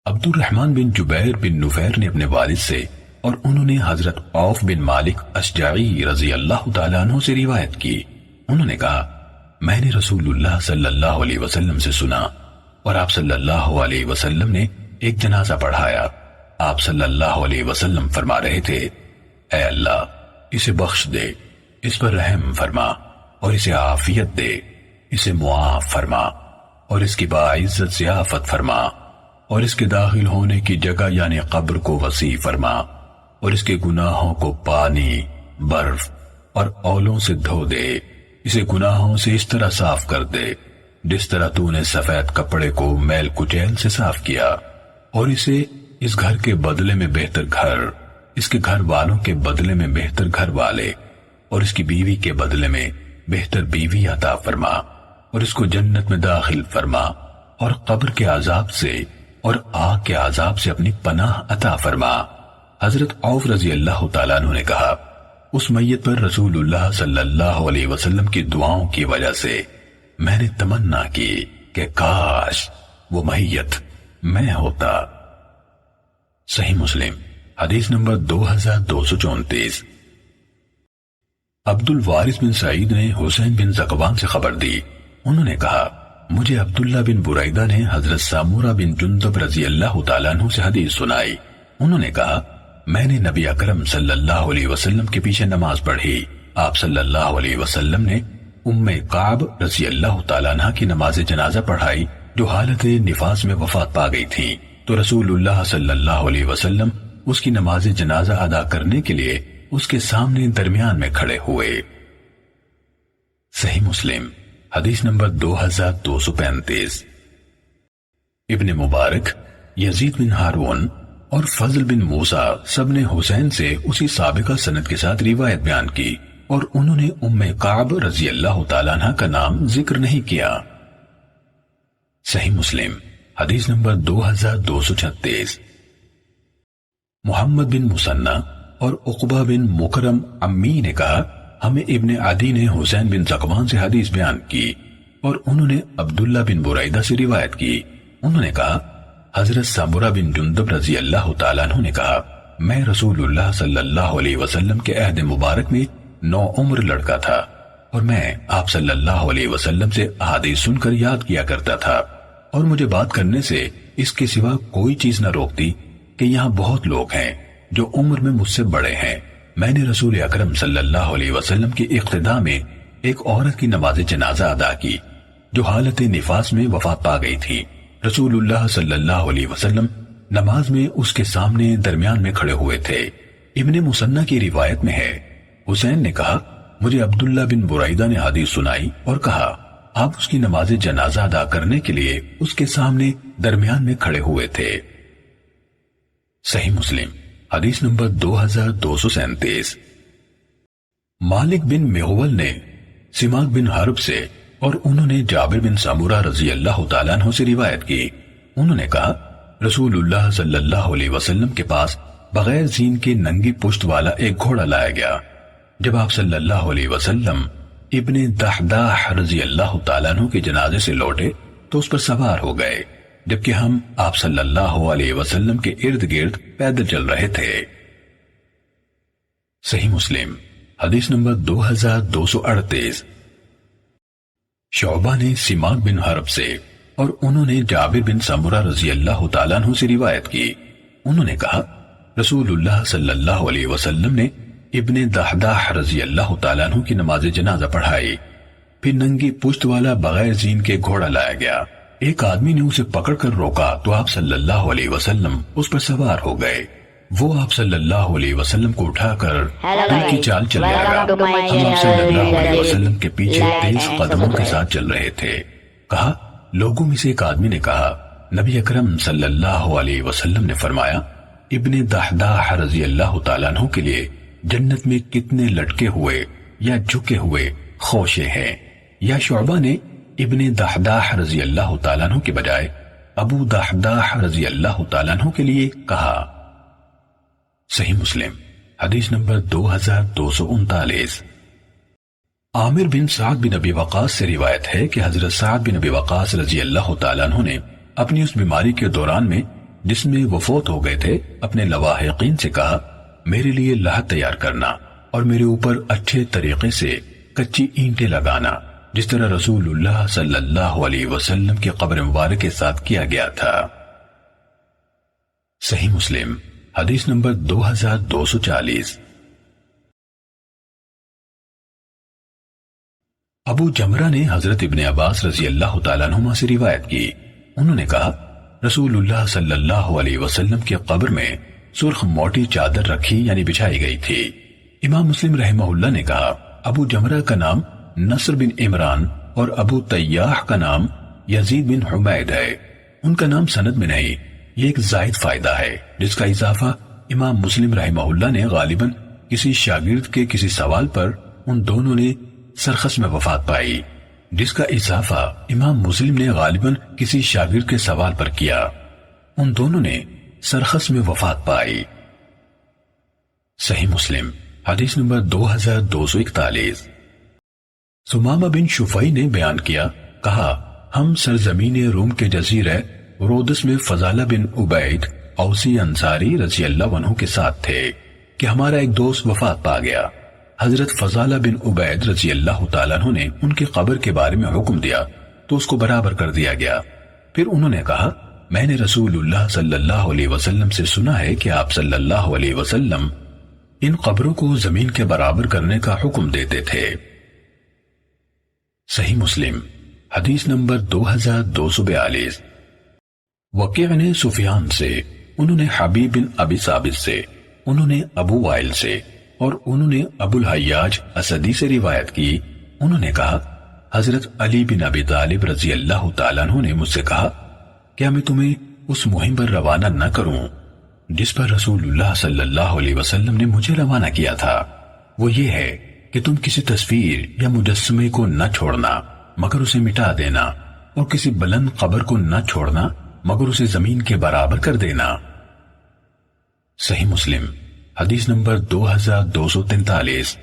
عبد الرحمن بن جبیر بن نفیر نے اپنے والد سے اور انہوں نے حضرت عوف بن مالک اشجعی رضی اللہ تعالیٰ عنہ سے روایت کی۔ انہوں نے کہا میں نے رسول اللہ صلی اللہ علیہ وسلم سے سنا اور آپ صلی اللہ علیہ وسلم نے ایک جنازہ پڑھایا۔ آپ صلی اللہ علیہ وسلم فرما رہے تھے اے اللہ اسے بخش دے، اس پر رحم فرما اور اسے عافیت دے، اسے معاف فرما اور اس کی باعزت ضیافت فرما اور اس کے داخل ہونے کی جگہ یعنی قبر کو وسیع فرما اور اس کے گناہوں کو پانی، برف اور اولوں سے دھو دے، اسے گناہوں سے اس طرح صاف کر دے جس طرح تو نے سفید کپڑے کو میل کچیل سے صاف کیا، اور اسے اس گھر کے بدلے میں بہتر گھر، اس کے گھر والوں کے بدلے میں بہتر گھر والے اور اس کی بیوی کے بدلے میں بہتر بیوی عطا فرما اور اس کو جنت میں داخل فرما اور قبر کے عذاب سے اور آگ کے عذاب سے اپنی پناہ عطا فرما۔ حضرت عوف رضی اللہ تعالیٰ عنہ نے کہا اس میت پر رسول اللہ صلی اللہ علیہ وسلم کی دعاؤں کی وجہ سے میں نے تمنا کی کہ کاش وہ میت میں ہوتا۔ صحیح مسلم حدیث نمبر 2234۔ عبد الوارث بن سعید نے حسین بن زکوان سے خبر دی، انہوں نے کہا مجھے عبداللہ بن بریدہ نے حضرت سامورہ بن جندب رضی اللہ تعالیٰ عنہ سے حدیث سنائی۔ انہوں نے کہا میں نے نبی اکرم صلی اللہ علیہ وسلم کے پیچھے نماز پڑھی، آپ صلی اللہ علیہ وسلم نے ام کعب رضی اللہ تعالیٰ عنہ کی نماز جنازہ پڑھائی جو حالت نفاس میں وفات پا گئی تھی، تو رسول اللہ صلی اللہ علیہ وسلم اس کی نماز جنازہ ادا کرنے کے لیے اس کے سامنے درمیان میں کھڑے ہوئے۔ صحیح مسلم حدیث نمبر 2235۔ ابن مبارک، یزید بن ہارون اور فضل بن موسیٰ سب نے حسین سے اسی سابقہ سند کے ساتھ روایت بیان کی اور انہوں نے ام کعب رضی اللہ تعالیٰ عنہ کا نام ذکر نہیں کیا۔ صحیح مسلم حدیث نمبر 2236۔ محمد بن مسنہ اور عقبہ بن مکرم امی نے کہا ہمیں ابن عدی نے حسین بن زکوان سے حدیث بیان کی اور انہوں نے عبداللہ بن بریدہ سے روایت کی۔ انہوں نے کہا حضرت سامورہ بن جندب رضی اللہ تعالیٰ عنہ نے کہا میں رسول اللہ صلی اللہ علیہ وسلم کے عہد مبارک میں نو عمر لڑکا تھا اور میں آپ صلی اللہ علیہ وسلم سے احادیث سن کر یاد کیا کرتا تھا اور مجھے بات کرنے سے اس کے سوا کوئی چیز نہ روکتی کہ یہاں بہت لوگ ہیں جو عمر میں مجھ سے بڑے ہیں۔ میں نے رسول اکرم صلی اللہ علیہ وسلم کی اقتداء میں ایک عورت کی نماز جنازہ ادا کی جو حالت نفاس میں وفات پا گئی تھی۔ رسول اللہ صلی اللہ علیہ وسلم نماز میں اس کے سامنے درمیان میں کھڑے ہوئے تھے۔ ابن مسنہ کی روایت میں ہے حسین نے کہا مجھے عبداللہ بن بریدہ نے حدیث سنائی اور کہا آپ اس کی نماز جنازہ ادا کرنے کے لیے اس کے سامنے درمیان میں کھڑے ہوئے تھے۔ صحیح مسلم حدیث نمبر 2237۔ مالک بن مغول نے سماک بن حرب سے اور انہوں نے جابر بن سامورہ رضی اللہ تعالیٰ عنہ سے روایت کی۔ انہوں نے کہا رسول اللہ صلی اللہ علیہ وسلم کے پاس بغیر زین کے ننگی پشت والا ایک گھوڑا لایا گیا۔ جب آپ صلی اللہ علیہ وسلم ابن دحداح رضی اللہ تعالیٰ عنہ کے جنازے سے لوٹے تو اس پر سوار ہو گئے، جبکہ ہم آپ صلی اللہ علیہ وسلم کے ارد گرد پیدل چل رہے تھے۔ صحیح مسلم حدیث نمبر 2238۔ شعبہ نے سماک بن حرب سے اور انہوں نے جابر بن سمرہ رضی اللہ تعالیٰ عنہ سے روایت کی۔ انہوں نے کہا رسول اللہ صلی اللہ علیہ وسلم نے ابن دحداح رضی اللہ تعالیٰ عنہ کی نماز جنازہ پڑھائی، پھر ننگی پشت والا بغیر زین کے گھوڑا لایا گیا۔ ایک آدمی نے اسے پکڑ کر روکا تو آپ صلی اللہ علیہ وسلم اس پر سوار ہو گئے۔ وہ آپ صلی اللہ علیہ وسلم کو اٹھا کر ان کی چال چل گیا۔ ہم آپ صلی اللہ علیہ وسلم کے پیچھے تیز قدموں کے ساتھ چل رہے تھے۔ کہا لوگوں میں سے ایک آدمی نے کہا نبی اکرم صلی اللہ علیہ وسلم نے فرمایا ابن دحداح رضی اللہ تعالیٰ عنہ کے لیے جنت میں کتنے لٹکے ہوئے یا جھکے ہوئے خوشے ہیں. یا شعبہ نے ابن دحداح رضی اللہ تعالیٰ عنہ کے بجائے ابو دحداح رضی اللہ تعالیٰ عنہ کے لیے کہا. صحیح مسلم حدیث نمبر 2239. عامر بن سعد بن ابی وقاص سے روایت ہے کہ حضرت سعد بن ابی وقاص رضی اللہ تعالیٰ عنہ نے اپنی اس بیماری کے دوران میں جس میں وہ فوت ہو گئے تھے اپنے لواحقین سے کہا میرے لیے لحد تیار کرنا اور میرے اوپر اچھے طریقے سے کچی اینٹیں لگانا جس طرح رسول اللہ صلی اللہ علیہ وسلم کی قبر مبارک کے ساتھ کیا گیا تھا. صحیح مسلم حدیث نمبر 2240. ابو جمرہ نے حضرت ابن عباس رضی اللہ تعالیٰ عنہما سے روایت کی. انہوں نے کہا رسول اللہ صلی اللہ علیہ وسلم کی قبر میں سرخ موٹی چادر رکھی یعنی بچھائی گئی تھی. امام مسلم رحمہ اللہ نے کہا ابو جمرہ کا نام نصر بن عمران اور ابو طیاح کا نام یزید بن حمید ہے. ان کا نام سند میں نہیں. یہ ایک زائد فائدہ ہے جس کا اضافہ امام مسلم رحمہ اللہ نے غالباً کسی شاگرد کے کسی سوال پر ان دونوں نے سرخس میں وفات پائی. جس کا اضافہ امام مسلم نے غالباً کسی شاگرد کے سوال پر کیا. ان دونوں نے سرخس میں وفات پائی. صحیح مسلم حدیث نمبر 2241. سمامہ بن شفعی نے بیان کیا کہا ہم سرزمین روم کے جزیرہ رودس میں فضالہ بن عبید اوسی انصاری رضی اللہ عنہ کے ساتھ تھے کہ ہمارا ایک دوست وفات پا گیا. حضرت فضالہ بن عبید رضی اللہ تعالیٰ عنہ نے ان کی قبر کے بارے میں حکم دیا تو اس کو برابر کر دیا گیا. پھر انہوں نے کہا میں نے رسول اللہ صلی اللہ علیہ وسلم سے سنا ہے کہ آپ صلی اللہ علیہ وسلم ان قبروں کو زمین کے برابر کرنے کا حکم دیتے تھے. صحیح مسلم حدیث نمبر 2242. وکیع نے سفیان سے, انہوں نے حبیب بن ابی ثابت سے, انہوں نے ابو وائل سے اور انہوں نے ابو الحیاج اسدی سے روایت کی. انہوں نے کہا حضرت علی بن ابی طالب رضی اللہ تعالیٰ عنہ نے مجھ سے کہا کیا میں تمہیں اس مہم پر روانہ نہ کروں جس پر رسول اللہ صلی اللہ علیہ وسلم نے مجھے روانہ کیا تھا. وہ یہ ہے کہ تم کسی تصویر یا مجسمے کو نہ چھوڑنا مگر اسے مٹا دینا اور کسی بلند قبر کو نہ چھوڑنا مگر اسے زمین کے برابر کر دینا. صحیح مسلم حدیث نمبر 2243.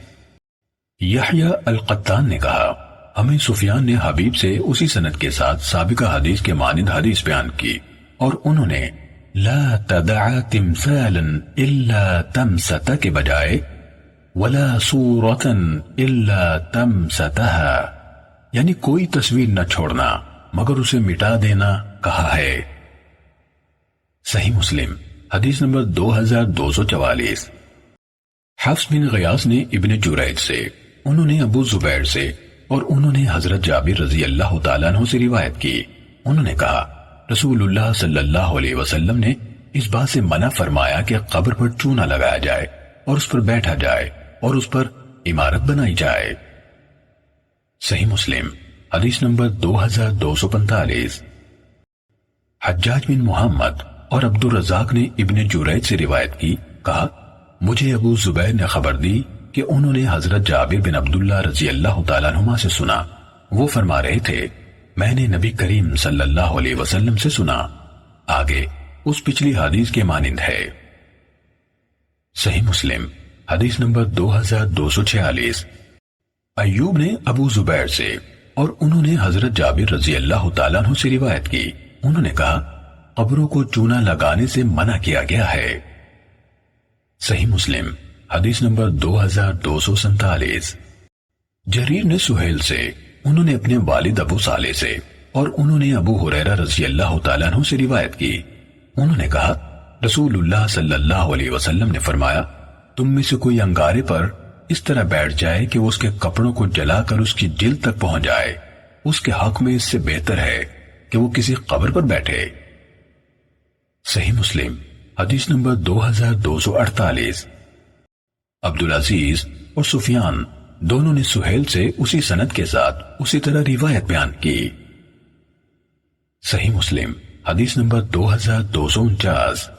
یحییٰ القطان نے کہا ہمیں سفیان نے حبیب سے اسی سند کے ساتھ سابقہ حدیث کے مانند حدیث بیان کی اور انہوں نے لا تدع تمثالا الا تمست کے بجائے ولا صورتا الا تمستها یعنی کوئی تصویر نہ چھوڑنا مگر اسے مٹا دینا کہا ہے. صحیح مسلم حدیث نمبر 2244. حفص بن غیاث نے ابن جریج سے, انہوں نے ابو زبیر سے اور انہوں نے حضرت جابر رضی اللہ تعالیٰ عنہ سے روایت کی. انہوں نے کہا رسول اللہ صلی اللہ علیہ وسلم نے اس بات سے منع فرمایا کہ قبر پر چونا لگایا جائے اور اس پر بیٹھا جائے اور اس پر عمارت بنائی جائے. صحیح مسلم حدیث نمبر 2245. حجاج بن محمد اور عبد الرزاق نے ابن جریج سے روایت کی. کہا مجھے ابو زبیر نے خبر دی کہ انہوں نے حضرت جابر بن عبداللہ رضی اللہ تعالیٰ عنہما سے سنا. وہ فرما رہے تھے میں نے نبی کریم صلی اللہ علیہ وسلم سے سنا. آگے اس پچھلی حدیث کے مانند ہے. صحیح مسلم حدیث نمبر 2246. ایوب نے ابو زبیر سے اور انہوں نے حضرت جابر رضی اللہ تعالیٰ عنہ سے روایت کی. انہوں نے کہا قبروں کو چونا لگانے سے منع کیا گیا ہے. صحیح مسلم حدیث نمبر 2247. جریر نے سہیل سے, انہوں نے اپنے والد ابو صالح سے اور انہوں نے ابو ہریرہ رضی اللہ تعالیٰ عنہ سے روایت کی. انہوں نے کہا رسول اللہ صلی اللہ علیہ وسلم نے فرمایا تم میں سے کوئی انگارے پر اس طرح بیٹھ جائے کہ وہ اس کے کپڑوں کو جلا کر اس کی جلد تک پہنچ جائے, اس کے حق میں اس سے بہتر ہے کہ وہ کسی قبر پر بیٹھے. صحیح مسلم حدیث نمبر 2248. عبدالعزیز اور سفیان دونوں نے سہیل سے اسی سند کے ساتھ اسی طرح روایت بیان کی. صحیح مسلم حدیث نمبر 2249۔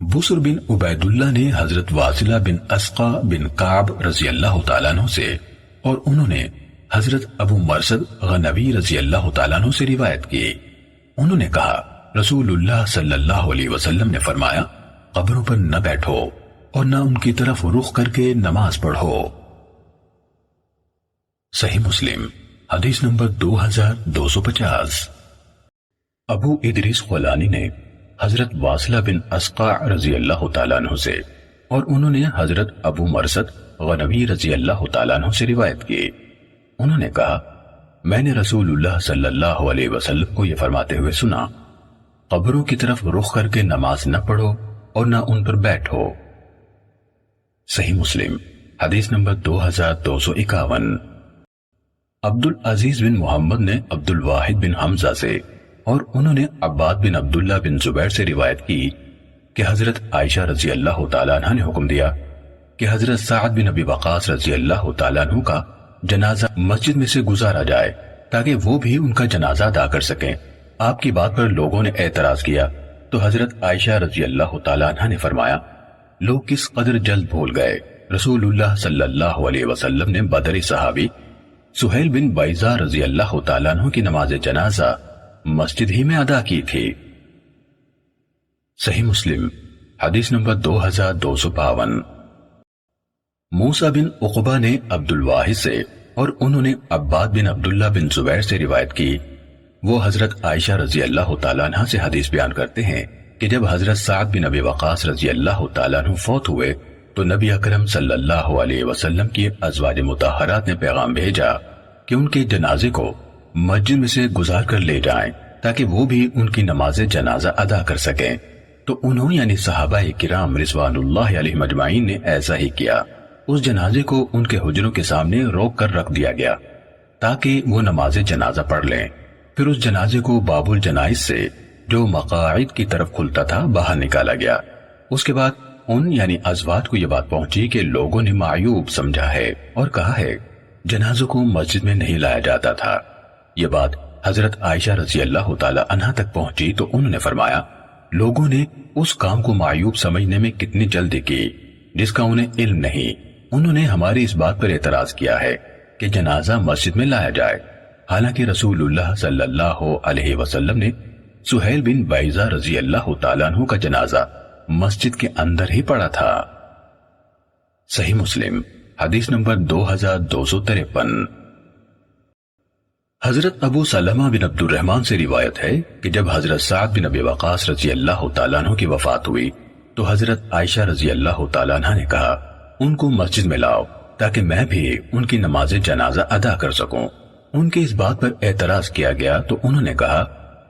بسر بن عبید اللہ نے حضرت واصلہ بن اسقا بن کعب رضی اللہ تعالیٰ عنہ سے اور انہوں نے حضرت ابو مرثد غنوی رضی اللہ تعالیٰ عنہ سے روایت کی۔ انہوں نے کہا رسول اللہ صلی اللہ علیہ وسلم نے فرمایا قبروں پر نہ بیٹھو اور نہ ان کی طرف رخ کر کے نماز پڑھو۔ صحیح مسلم حدیث نمبر 2250۔ ابو ادریس خولانی نے حضرت واصلہ بن اسقع رضی اللہ تعالیٰ عنہ سے اور انہوں نے حضرت ابو مرثد غنوی رضی اللہ تعالیٰ عنہ سے روایت کی۔ انہوں نے کہا میں نے رسول اللہ صلی اللہ علیہ وسلم کو یہ فرماتے ہوئے سنا قبروں کی طرف رخ کر کے نماز نہ پڑھو اور نہ ان پر بیٹھو۔ صحیح مسلم حدیث نمبر 2251۔ عبد العزیز بن محمد نے عبد الواحد بن حمزہ سے اور انہوں نے عباد بن عبداللہ بن زبیر سے روایت کی کہ حضرت عائشہ رضی اللہ تعالیٰ عنہ نے حکم دیا کہ حضرت سعد بن ابی وقاص رضی اللہ تعالیٰ عنہ کا جنازہ مسجد میں سے گزارا جائے تاکہ وہ بھی ان کا جنازہ ادا کر سکیں۔ آپ کی بات پر لوگوں نے اعتراض کیا تو حضرت عائشہ رضی اللہ تعالیٰ عنہ نے فرمایا لوگ کس قدر جلد بھول گئے، رسول اللہ صلی اللہ علیہ وسلم نے بدری صحابی سہیل بن بیضہ رضی اللہ تعالیٰ عنہ کی نماز جنازہ مسجد ہی میں ادا کی تھی۔ صحیح مسلم حدیث نمبر 2252۔ موسیٰ بن عقبہ نے عبد الواحد سے اور انہوں نے عباد بن عبداللہ بن زبیر سے روایت کی، وہ حضرت عائشہ رضی اللہ تعالیٰ عنہ سے حدیث بیان کرتے ہیں کہ جب حضرت سعد بن ابی وقاص رضی اللہ تعالیٰ عنہ فوت ہوئے تو نبی اکرم صلی اللہ علیہ وسلم کی ازواج مطہرات نے پیغام بھیجا کہ ان کے جنازے کو مسجد میں سے گزار کر لے جائیں تاکہ وہ بھی ان کی نماز جنازہ ادا کر سکیں، تو انہوں یعنی صحابہ کرام رضوان اللہ علیہ مجمعین نے ایسا ہی کیا۔ اس جنازے کو ان کے حجروں کے سامنے روک کر رکھ دیا گیا تاکہ وہ نماز جنازہ پڑھ لیں۔ پھر اس جنازے کو باب الجنائز سے جو مقاعد کی طرف کھلتا تھا باہر نکالا گیا۔ اس کے بعد ان یعنی ازواج کو یہ بات پہنچی کہ لوگوں نے معیوب سمجھا ہے اور کہا ہے جنازوں کو مسجد میں نہیں لایا جاتا تھا۔ یہ بات حضرت عائشہ رضی اللہ تعالی عنہا تک پہنچی تو انہوں نے فرمایا لوگوں نے اس کام کو معیوب سمجھنے میں کتنی جلدی کی جس کا انہیں علم نہیں۔ انہوں نے ہماری اس بات پر اعتراض کیا ہے کہ جنازہ مسجد میں لایا جائے، حالانکہ رسول اللہ صلی اللہ علیہ وسلم نے سہیل بن بیضہ رضی اللہ تعالیٰ عنہ کا جنازہ مسجد کے اندر ہی پڑا تھا۔ صحیح مسلم حدیث نمبر 2253۔ حضرت ابو سلمہ بن عبد الرحمن سے روایت ہے کہ جب حضرت سعد بن ابی وقاص رضی اللہ تعالیٰ عنہ کی وفات ہوئی تو حضرت عائشہ رضی اللہ تعالیٰ عنہ نے کہا ان کو مسجد میں لاؤ تاکہ میں بھی ان کی نماز جنازہ ادا کر سکوں۔ ان کے اس بات پر اعتراض کیا گیا تو انہوں نے کہا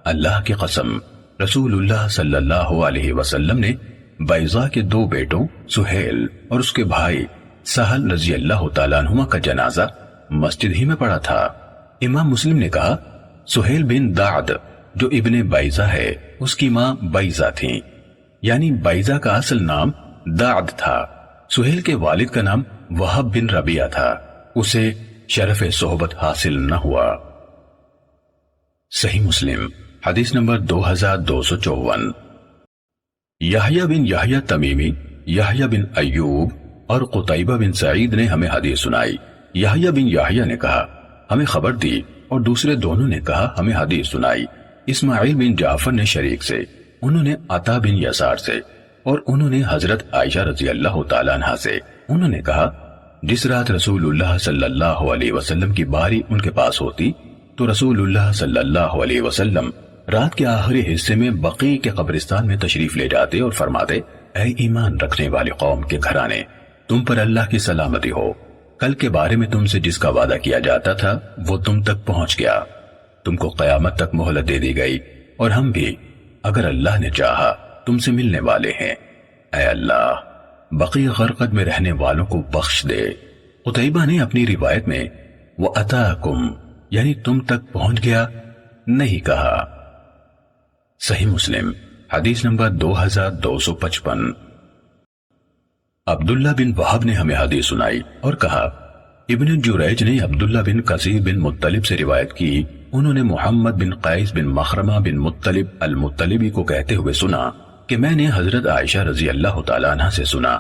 اللہ کی قسم رسول اللہ صلی اللہ علیہ وسلم نے بیضہ کے دو بیٹوں سہیل اور اس کے بھائی سہل رضی اللہ تعالیٰ عنہما کا جنازہ مسجد ہی میں پڑا تھا۔ امام مسلم نے کہا سہیل بن دعد جو ابن بیضہ ہے اس کی ماں بیضہ تھی، یعنی بیضہ کا اصل نام دعد تھا۔ سہیل کے والد کا نام وہب بن ربیعہ تھا، اسے شرف صحبت حاصل نہ ہوا۔ صحیح مسلم حدیث نمبر 2254۔ یحییٰ بن یحییٰ تمیمی، یحییٰ بن ایوب اور قتیبہ بن سعید نے ہمیں حدیث سنائی۔ یحییٰ بن یحییٰ نے کہا ہمیں خبر دی اور دوسرے دونوں نے کہا ہمیں حدیث سنائی۔ اسماعیل بن جعفر نے شریک سے، انہوں نے عطا بن یسار سے اور انہوں نے حضرت عائشہ رضی اللہ تعالیٰ عنہ سے، انہوں نے کہا جس رات رسول اللہ صلی اللہ علیہ وسلم کی باری ان کے پاس ہوتی تو رسول اللہ صلی اللہ علیہ وسلم رات کے آخری حصے میں بقیع کے قبرستان میں تشریف لے جاتے اور فرماتے اے ایمان رکھنے والے قوم کے گھرانے، تم پر اللہ کی سلامتی ہو، کل کے بارے میں تم سے جس کا وعدہ کیا جاتا تھا وہ تم تک پہنچ گیا، تم کو قیامت تک مہلت دے دی گئی اور ہم بھی اگر اللہ نے چاہا تم سے ملنے والے ہیں۔ اے اللہ بقیع غرقد میں رہنے والوں کو بخش دے۔ قتیبہ نے اپنی روایت میں وَأَتَاكُمْ یعنی تم تک پہنچ گیا نہیں کہا۔ صحیح مسلم حدیث نمبر 2255۔ عبداللہ بن وہب نے ہمیں حدیث سنائی اور کہا ابن جریج نے عبداللہ بن کثیر بن مطلب سے روایت کی انہوں نے محمد بن قیس بن مخرمہ بن مطلب المطلبی کو کہتے ہوئے سنا کہ میں نے حضرت عائشہ رضی اللہ تعالیٰ عنہ سے سنا،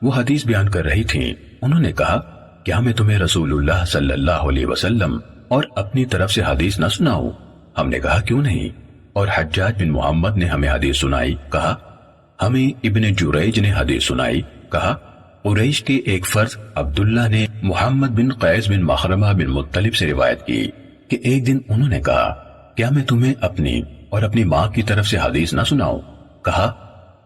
وہ حدیث بیان کر رہی تھیں۔ انہوں نے کہا کیا میں تمہیں رسول اللہ صلی اللہ علیہ وسلم اور اپنی طرف سے حدیث نہ سناؤں؟ ہم نے کہا کیوں نہیں؟ اور حجاج بن محمد نے ہمیں حدیث سنائی، کہا ہمیں ابن جریج نے حدیث سنائی، کہا قریش کے ایک فرد عبداللہ نے محمد بن قیس بن مخرمہ بن مطلب سے روایت کی کہ ایک دن انہوں نے کہا کیا میں تمہیں اپنی اور اپنی ماں کی طرف سے حدیث نہ سناؤں؟ کہا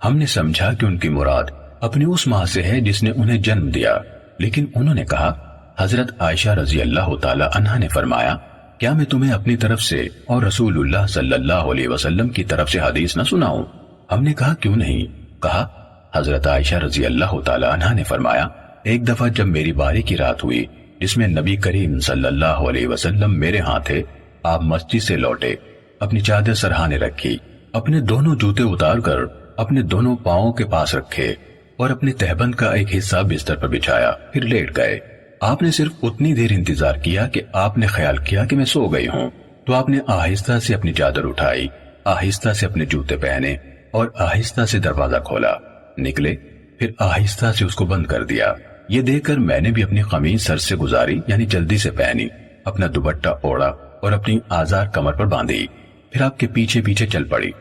ہم نے سمجھا کہ ان کی مراد اپنی اس ماں سے ہے جس نے انہیں جنم دیا، لیکن انہوں نے کہا حضرت عائشہ رضی اللہ تعالی عنہا نے فرمایا کیا میں تمہیں اپنی طرف سے اور رسول اللہ صلی اللہ علیہ وسلم کی طرف سے حدیث نہ سناؤں؟ ہم نے کہا کیوں نہیں؟ کہا حضرت عائشہ رضی اللہ تعالی عنہا نے فرمایا ایک دفعہ جب میری باری کی رات ہوئی جس میں نبی کریم صلی اللہ علیہ وسلم میرے ہاں تھے، آپ مسجد سے لوٹے، اپنی چادر سرہانے رکھی، اپنے دونوں جوتے اتار کر اپنے دونوں پاؤں کے پاس رکھے اور اپنے تہبند کا ایک حصہ بستر پر بچھایا، پھر لیٹ گئے۔ آپ نے صرف اتنی دیر انتظار کیا کہ آپ نے خیال کیا کہ میں سو گئی ہوں، تو آپ نے آہستہ سے اپنی چادر اٹھائی، آہستہ سے اپنے جوتے پہنے اور آہستہ سے دروازہ کھولا، نکلے، پھر آہستہ سے اس کو بند کر دیا۔ یہ دیکھ کر میں نے بھی اپنی قمیض سر سے گزاری، یعنی جلدی سے پہنی، اپنا دوپٹہ اوڑا اور اپنی آزار کمر پر باندھی، پھر آپ کے پیچھے پیچھے چل پڑی،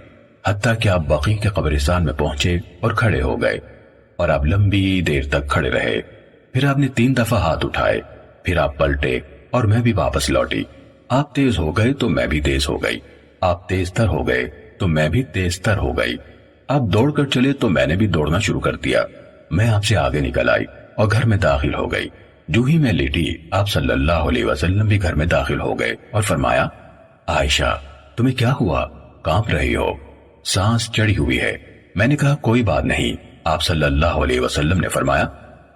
حتیٰ کہ آپ بقیع کے قبرستان میں پہنچے اور کھڑے ہو گئے، اور آپ لمبی دیر تک کھڑے رہے۔ پھر آپ نے 3 دفعہ ہاتھ اٹھائے، پھر آپ پلٹے اور میں بھی واپس لوٹی۔ آپ تیز ہو گئے تو میں بھی تیز ہو گئی، آپ تیز تر ہو گئے تو میں بھی تیز تر ہو گئی، آپ دوڑ کر چلے تو میں نے بھی دوڑنا شروع کر دیا۔ میں آپ سے آگے نکل آئی اور گھر میں داخل ہو گئی۔ جو ہی میں لیٹی، آپ صلی اللہ علیہ وسلم بھی گھر میں داخل ہو گئے اور فرمایا عائشہ تمہیں کیا ہوا؟ کانپ رہی ہو، سانس چڑھی ہوئی ہے۔ میں نے کہا کوئی بات نہیں۔ آپ صلی اللہ علیہ وسلم نے فرمایا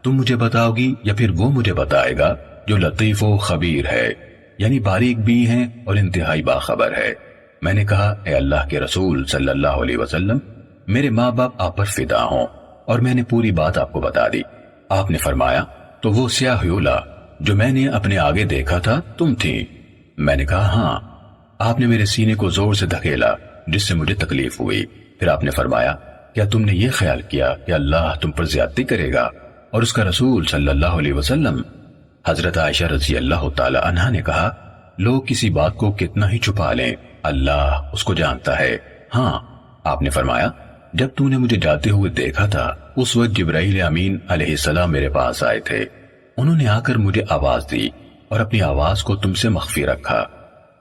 تم مجھے بتاؤ گی یا پھر وہ مجھے بتائے گا جو لطیف و خبیر ہے، یعنی باریک بھی ہیں اور انتہائی باخبر ہے۔ میں نے کہا اے اللہ کے رسول صلی اللہ علیہ وسلم، میرے ماں باپ آپ پر فدا ہوں، اور میں نے پوری بات آپ کو بتا دی۔ آپ نے فرمایا تو وہ سیاہ ہیولا جو میں نے اپنے آگے دیکھا تھا تم تھی؟ میں نے کہا ہاں۔ آپ نے میرے سینے کو زور سے دھکیلا جس سے مجھے تکلیف ہوئی۔ پھر آپ نے فرمایا کیا تم نے یہ خیال کیا کہ اللہ تم پر زیادتی کرے گا اور اس کا رسول صلی اللہ علیہ وسلم؟ حضرت عائشہ رضی اللہ تعالی عنہا نے کہا لوگ کسی بات کو کتنا ہی چھپا لیں، اللہ اس کو جانتا ہے۔ ہاں۔ آپ نے فرمایا جب تو نے مجھے جاتے ہوئے دیکھا تھا اس وقت جبرائیل امین علیہ السلام میرے پاس آئے تھے، انہوں نے آ کر مجھے آواز دی اور اپنی آواز کو تم سے مخفی رکھا۔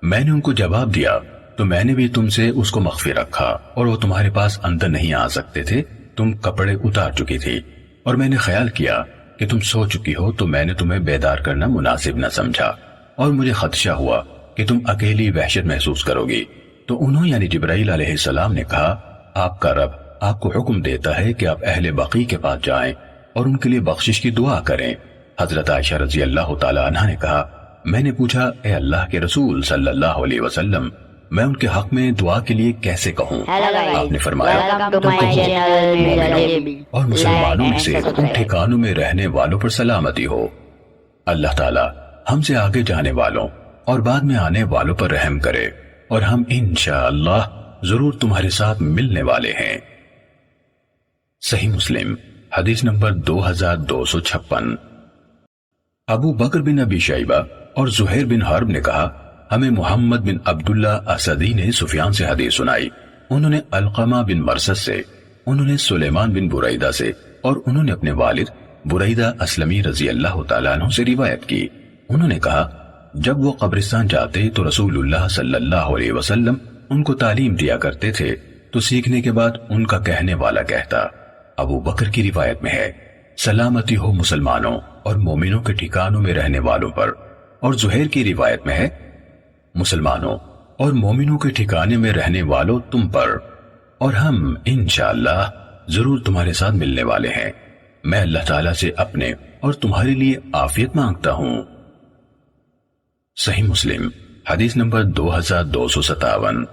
میں نے ان کو جواب دیا تو میں نے بھی تم سے اس کو مخفی رکھا، اور وہ تمہارے پاس اندر نہیں آ سکتے تھے، تم کپڑے اتار چکی تھی، اور میں نے خیال کیا کہ تم سو چکی ہو تو میں نے تمہیں بیدار کرنا مناسب نہ سمجھا، اور مجھے خدشہ ہوا کہ تم اکیلی وحشت محسوس کرو گی۔ تو انہوں یعنی جبرائیل علیہ السلام نے کہا آپ کا رب آپ کو حکم دیتا ہے کہ آپ اہل بقیع کے پاس جائیں اور ان کے لیے بخشش کی دعا کریں۔ حضرت عائشہ رضی اللہ تعالی عنہا نے کہا میں نے پوچھا اے اللہ کے رسول صلی اللہ علیہ وسلم، میں ان کے حق میں دعا کے لیے کیسے کہوں؟ آپ نے فرمایا تم کہو اور مسلمانوں میں سے ان ٹھکانوں میں رہنے والوں پر سلامتی ہو۔ اللہ تعالی ہم سے آگے جانے والوں اور بعد میں آنے والوں پر رحم کرے، اور ہم انشاءاللہ ضرور تمہارے ساتھ ملنے والے ہیں۔ صحیح مسلم حدیث نمبر 2256۔ ابو بکر بن ابی شیبہ اور زہیر بن حرب نے کہا ہمیں محمد بن عبداللہ اسدی نے سفیان سے حدیث سنائی، انہوں نے علقمہ بن مرثد سے، انہوں نے سلیمان بن بریدہ سے، اور انہوں نے اپنے والد بریدہ اسلمی رضی اللہ تعالیٰ عنہ سے روایت کی۔ انہوں نے کہا جب وہ قبرستان جاتے تو رسول اللہ صلی اللہ علیہ وسلم ان کو تعلیم دیا کرتے تھے، تو سیکھنے کے بعد ان کا کہنے والا کہتا۔ ابو بکر کی روایت میں ہے سلامتی ہو مسلمانوں اور مومنوں کے ٹھکانوں میں رہنے والوں پر، اور زہیر کی روایت میں ہے مسلمانوں اور مومنوں کے ٹھکانے میں رہنے والوں تم پر، اور ہم انشاءاللہ ضرور تمہارے ساتھ ملنے والے ہیں۔ میں اللہ تعالیٰ سے اپنے اور تمہارے لیے عافیت مانگتا ہوں۔ صحیح مسلم حدیث نمبر 2257۔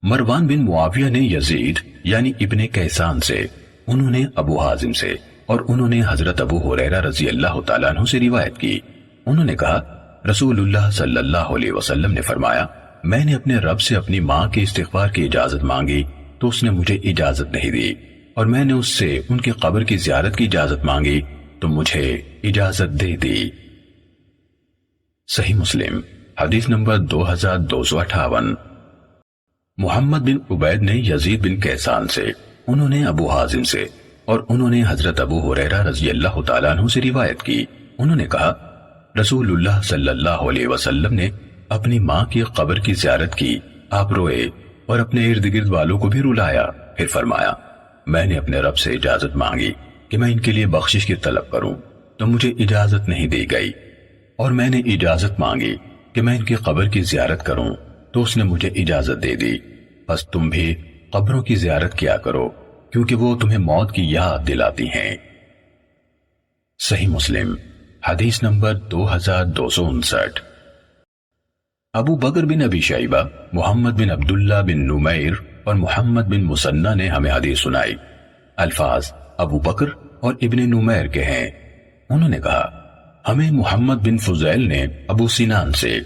مروان بن معاویہ نے یزید یعنی ابن کیسان سے، انہوں نے ابو حازم سے، اور انہوں نے حضرت ابو ہریرہ رضی اللہ تعالیٰ عنہ سے روایت کی۔ انہوں نے کہا رسول اللہ صلی اللہ علیہ وسلم نے فرمایا میں نے اپنے رب سے اپنی ماں کے استغفار کی اجازت مانگی تو اس نے مجھے اجازت نہیں دی، اور میں نے اس سے ان کی قبر کی زیارت کی اجازت مانگی تو مجھے اجازت دے دی۔ صحیح مسلم حدیث نمبر 2258۔ محمد بن عبید نے یزید بن کیسان سے، انہوں نے ابو حازم سے، اور انہوں نے حضرت ابو ہریرہ رضی اللہ تعالیٰ عنہ سے روایت کی، انہوں نے کہا رسول اللہ صلی اللہ علیہ وسلم نے اپنی ماں کی قبر کی زیارت کی، آپ روئے اور اپنے ارد گرد والوں کو بھی رلایا، پھر فرمایا میں نے اپنے رب سے اجازت مانگی کہ میں ان کے لیے بخشش کی طلب کروں تو مجھے اجازت نہیں دی گئی، اور میں نے اجازت مانگی کہ میں ان کی قبر کی زیارت کروں تو اس نے مجھے اجازت دے دی، بس تم بھی قبروں کی زیارت کیا کرو کیونکہ وہ تمہیں موت کی یاد دلاتی ہیں۔ صحیح مسلم حدیث نمبر 2259۔ ابو بکر بن ابی شیبہ، محمد بن عبداللہ بن نمیر اور محمد بن مسنہ نے ہمیں حدیث سنائی، الفاظ ابو بکر اور ابن نمیر کے ہیں۔ انہوں نے کہا ہمیں محمد بن فضیل نے ابو سنان سے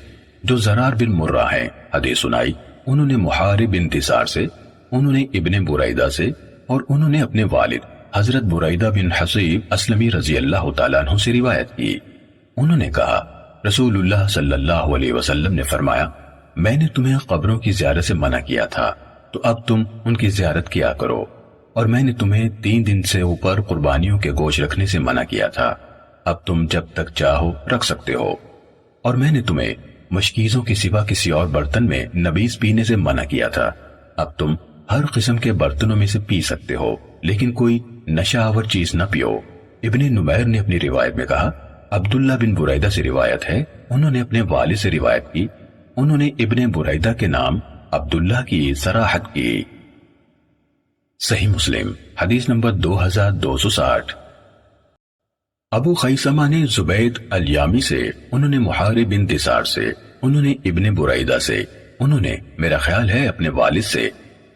جو زرار بن مرہ ہیں حدیث سنائی، انہوں نے محارب بن تسار سے، انہوں نے ابن بریدہ سے، اور انہوں نے اپنے والد حضرت بریدہ بن حصیب اسلمی رضی اللہ تعالیٰ عنہ سے روایت کی، انہوں نے کہا رسول اللہ صلی اللہ علیہ وسلم نے فرمایا میں نے تمہیں قبروں کی زیارت سے منع کیا تھا تو اب تم ان کی زیارت کیا کرو، اور میں نے تمہیں 3 دن سے اوپر قربانیوں کے گوشت رکھنے سے منع کیا تھا، اب تم جب تک چاہو رکھ سکتے ہو، اور میں نے تمہیں مشکیزوں کے سوا کسی اور برتن میں نبیذ پینے سے منع کیا تھا، اب تم ہر قسم کے برتنوں میں سے پی سکتے ہو لیکن کوئی نشہ آور چیز نہ پیو۔ ابن نمیر نے اپنی روایت میں کہا عبداللہ بن بریدہ سے روایت ہے، انہوں نے اپنے والد سے روایت کی، انہوں نے ابن بریدہ کے نام عبداللہ کی صراحت کی۔ صحیح مسلم حدیث نمبر 2260۔ ابو خیثمہ نے زبید الیامی سے، انہوں نے محارب بن تسار سے، انہوں نے ابن بریدہ سے، انہوں نے میرا خیال ہے اپنے والد سے،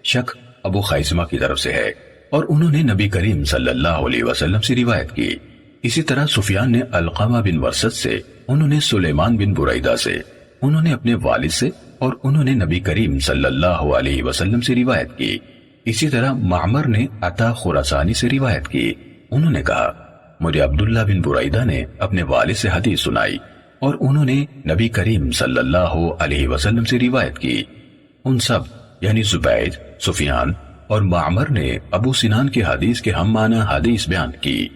شک ابو خیثمہ کی طرف سے ہے، اور انہوں نے نبی کریم صلی اللہ علیہ وسلم سے روایت کی۔ اسی طرح سفیان نے علقمہ بن ورثت سے، انہوں نے سلیمان بن بریدہ سے، انہوں نے اپنے والد سے، اور انہوں نے نبی کریم صلی اللہ علیہ وسلم سے روایت کی۔ اسی طرح معمر نے عطا خراسانی سے روایت کی، انہوں نے کہا مجھے عبداللہ بن بریدہ نے اپنے والد سے حدیث سنائی اور انہوں نے نبی کریم صلی اللہ علیہ وسلم سے روایت کی۔ ان سب یعنی زبید، سفیان اور معمر نے ابو سنان کی حدیث کے ہم معنی حدیث بیان کی۔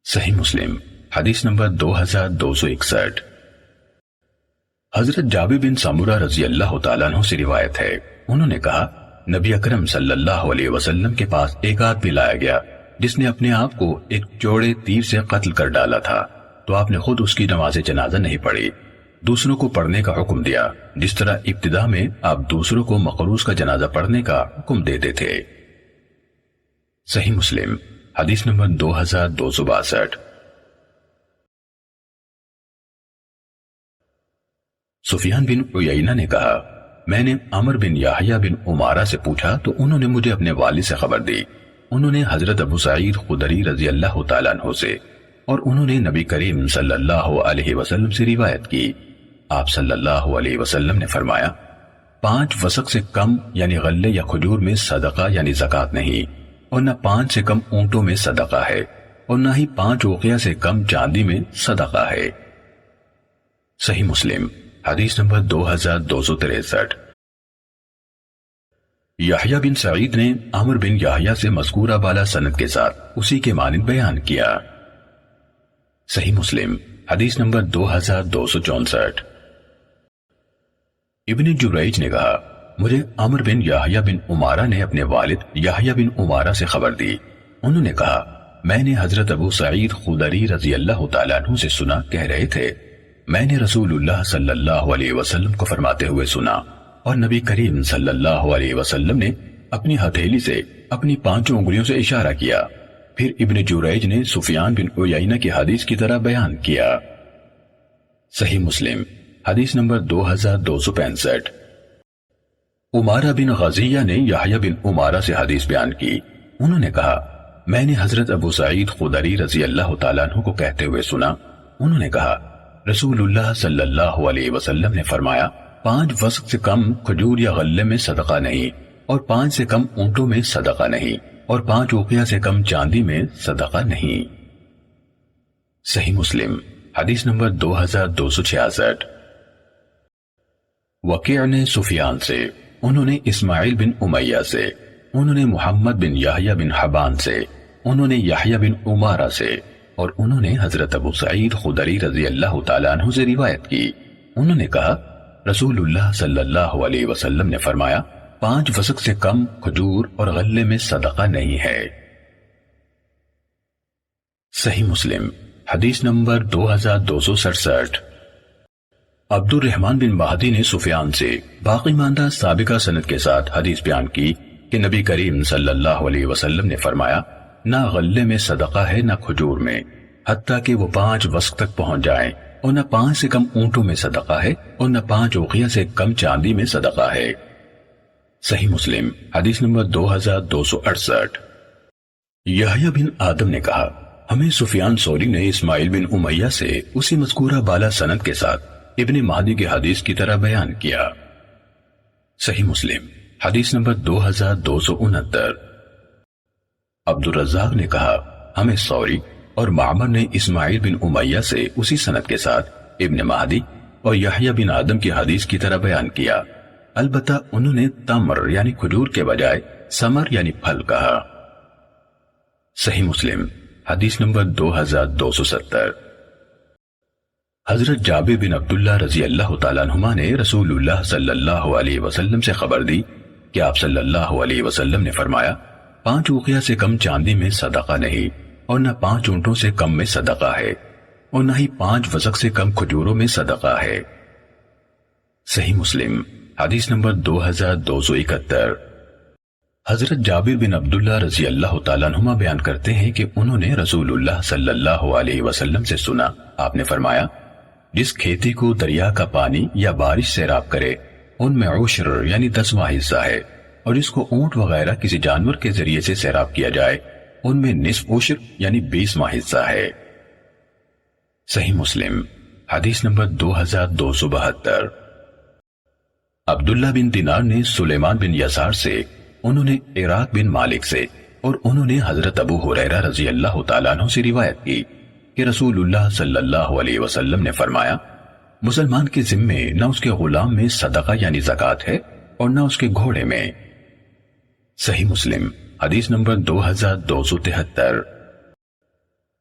صحیح مسلم حدیث نمبر 2261۔ حضرت جابر بن سمرہ رضی اللہ تعالیٰ عنہ سے روایت ہے، انہوں نے کہا نبی اکرم صلی اللہ علیہ وسلم کے پاس ایک آدمی لایا گیا جس نے اپنے آپ کو ایک چوڑے تیر سے قتل کر ڈالا تھا، تو آپ نے خود اس کی نماز جنازہ نہیں پڑھی، دوسروں کو پڑھنے کا حکم دیا جس طرح ابتدا میں آپ دوسروں کو مقروض کا جنازہ پڑھنے کا حکم دیتے تھے۔ صحیح مسلم حدیث نمبر 2262۔ سفیان بن عیینہ نے کہا میں نے عمر بن یحییٰ بن عمارہ سے پوچھا تو انہوں نے مجھے اپنے والد سے خبر دی، انہوں نے حضرت ابو سعید خدری رضی اللہ تعالیٰ عنہ سے، اور انہوں نے نبی کریم صلی اللہ علیہ وسلم سے روایت کی، آپ صلی اللہ علیہ وسلم نے فرمایا 5 وسق سے کم یعنی غلے یا کھجور میں صدقہ یعنی زکوٰۃ نہیں، اور نہ 5 سے کم اونٹوں میں صدقہ ہے، اور نہ ہی 5 اوقیہ سے کم چاندی میں صدقہ ہے۔ صحیح مسلم حدیث نمبر 2263۔ یحییٰ بن سعید نے عمر بن یحییٰ سے مذکورہ بالا سند کے ساتھ اسی کے مانند بیان کیا۔ صحیح مسلم حدیث نمبر 2264۔ ابن جریج نے کہا مجھے عمر بن یحییٰ بن عمارہ نے اپنے والد یحییٰ بن عمارہ سے خبر دی، انہوں نے کہا میں نے حضرت ابو سعید خدری رضی اللہ تعالیٰ عنہ سے سنا، کہہ رہے تھے میں نے رسول اللہ صلی اللہ علیہ وسلم کو فرماتے ہوئے سنا، اور نبی کریم صلی اللہ علیہ وسلم نے اپنی ہتھیلی سے اپنی 5 انگلیوں سے اشارہ کیا، پھر ابن جریج نے سفیان بن عیینہ کی حدیث کی طرح بیان کیا۔ صحیح مسلم حدیث نمبر 2265۔ عمارہ بن غزیہ نے یحییٰ بن عمارہ سے حدیث بیان کی، انہوں نے کہا میں نے حضرت ابو سعید خدری رضی اللہ تعالیٰ عنہ کو کہتے ہوئے سنا، انہوں نے کہا رسول اللہ صلی اللہ علیہ وسلم نے فرمایا 5 وسق سے کم کھجور یا غلے میں صدقہ نہیں، اور 5 سے کم اونٹوں میں صدقہ نہیں، اور 5 اوقیہ سے کم چاندی میں صدقہ نہیں۔ صحیح مسلم حدیث نمبر 2266۔ وکیع نے سفیان سے، انہوں نے اسماعیل بن امیہ سے، انہوں نے محمد بن یحییٰ بن حبان سے، انہوں نے یحییٰ بن عمارہ سے، اور انہوں نے حضرت ابو سعید خدری رضی اللہ تعالیٰ عنہ سے روایت کی، انہوں نے کہا رسول اللہ صلی اللہ علیہ وسلم نے فرمایا 5 وسق سے کم کھجور اور غلے میں صدقہ نہیں ہے۔ صحیح مسلم حدیث نمبر 2267۔ عبد الرحمن بن مہدی نے سفیان سے باقی ماندہ سابقہ سند کے ساتھ حدیث بیان کی کہ نبی کریم صلی اللہ علیہ وسلم نے فرمایا نہ غلے میں صدقہ ہے نہ کھجور میں، حتیٰ کہ وہ 5 وسق تک پہنچ جائیں، اور نہ 5 سے کم اونٹوں میں صدقہ ہے، اور نہ 5 اوقیہ سے کم چاندی میں صدقہ ہے۔ صحیح مسلم حدیث نمبر 2268۔ یحییٰ بن آدم نے کہا ہمیں سفیان ثوری نے اسماعیل بن امیہ سے اسی مذکورہ بالا سند کے ساتھ ابن مہدی کی حدیث کی طرح بیان کیا۔ صحیح مسلم حدیث نمبر 2269۔ عبد الرزاق نے کہا ہمیں ثوری اور معمر نے اسماعیل بن امیہ سے اسی سند کے ساتھ ابن مہدی اور یحییٰ بن آدم کی حدیث کی طرح بیان کیا، البتہ انہوں نے تمر یعنی کھجور کے بجائے ثمر یعنی پھل کہا۔ صحیح مسلم حدیث نمبر 2270۔ حضرت جابر بن عبداللہ رضی اللہ تعالیٰ عنہما نے رسول اللہ صلی اللہ علیہ وسلم سے خبر دی کہ آپ صلی اللہ علیہ وسلم نے فرمایا 5 اوقیہ سے کم چاندی میں صدقہ نہیں، اور نہ 5 اونٹوں سے کم میں صدقہ ہے، اور نہ ہی 5 وسق سے کم کھجوروں میں صدقہ ہے۔ صحیح مسلم حدیث نمبر 2271۔ حضرت جابر بن عبداللہ رضی اللہ تعالیٰ عنہما بیان کرتے ہیں کہ انہوں نے رسول اللہ صلی اللہ علیہ وسلم سے سنا، آپ نے فرمایا جس کھیتی کو دریا کا پانی یا بارش سیراب کرے ان میں عشر یعنی 10واں حصہ ہے، اور جس کو اونٹ وغیرہ کسی جانور کے ذریعے سے سیراب کیا جائے ان میں نصف عشر یعنی 20واں حصہ ہے۔ صحیح مسلم حدیث نمبر 2272۔ عبداللہ بن دینار نے سلیمان بن یسار سے، انہوں نے عراق بن مالک سے، اور انہوں نے حضرت ابو ہریرہ رضی اللہ تعالیٰ عنہ سے روایت کی کہ رسول اللہ صلی اللہ علیہ وسلم نے فرمایا مسلمان کے ذمے نہ اس کے غلام میں صدقہ یعنی زکوٰۃ ہے اور نہ اس کے گھوڑے میں۔ صحیح مسلم حدیث نمبر 2273۔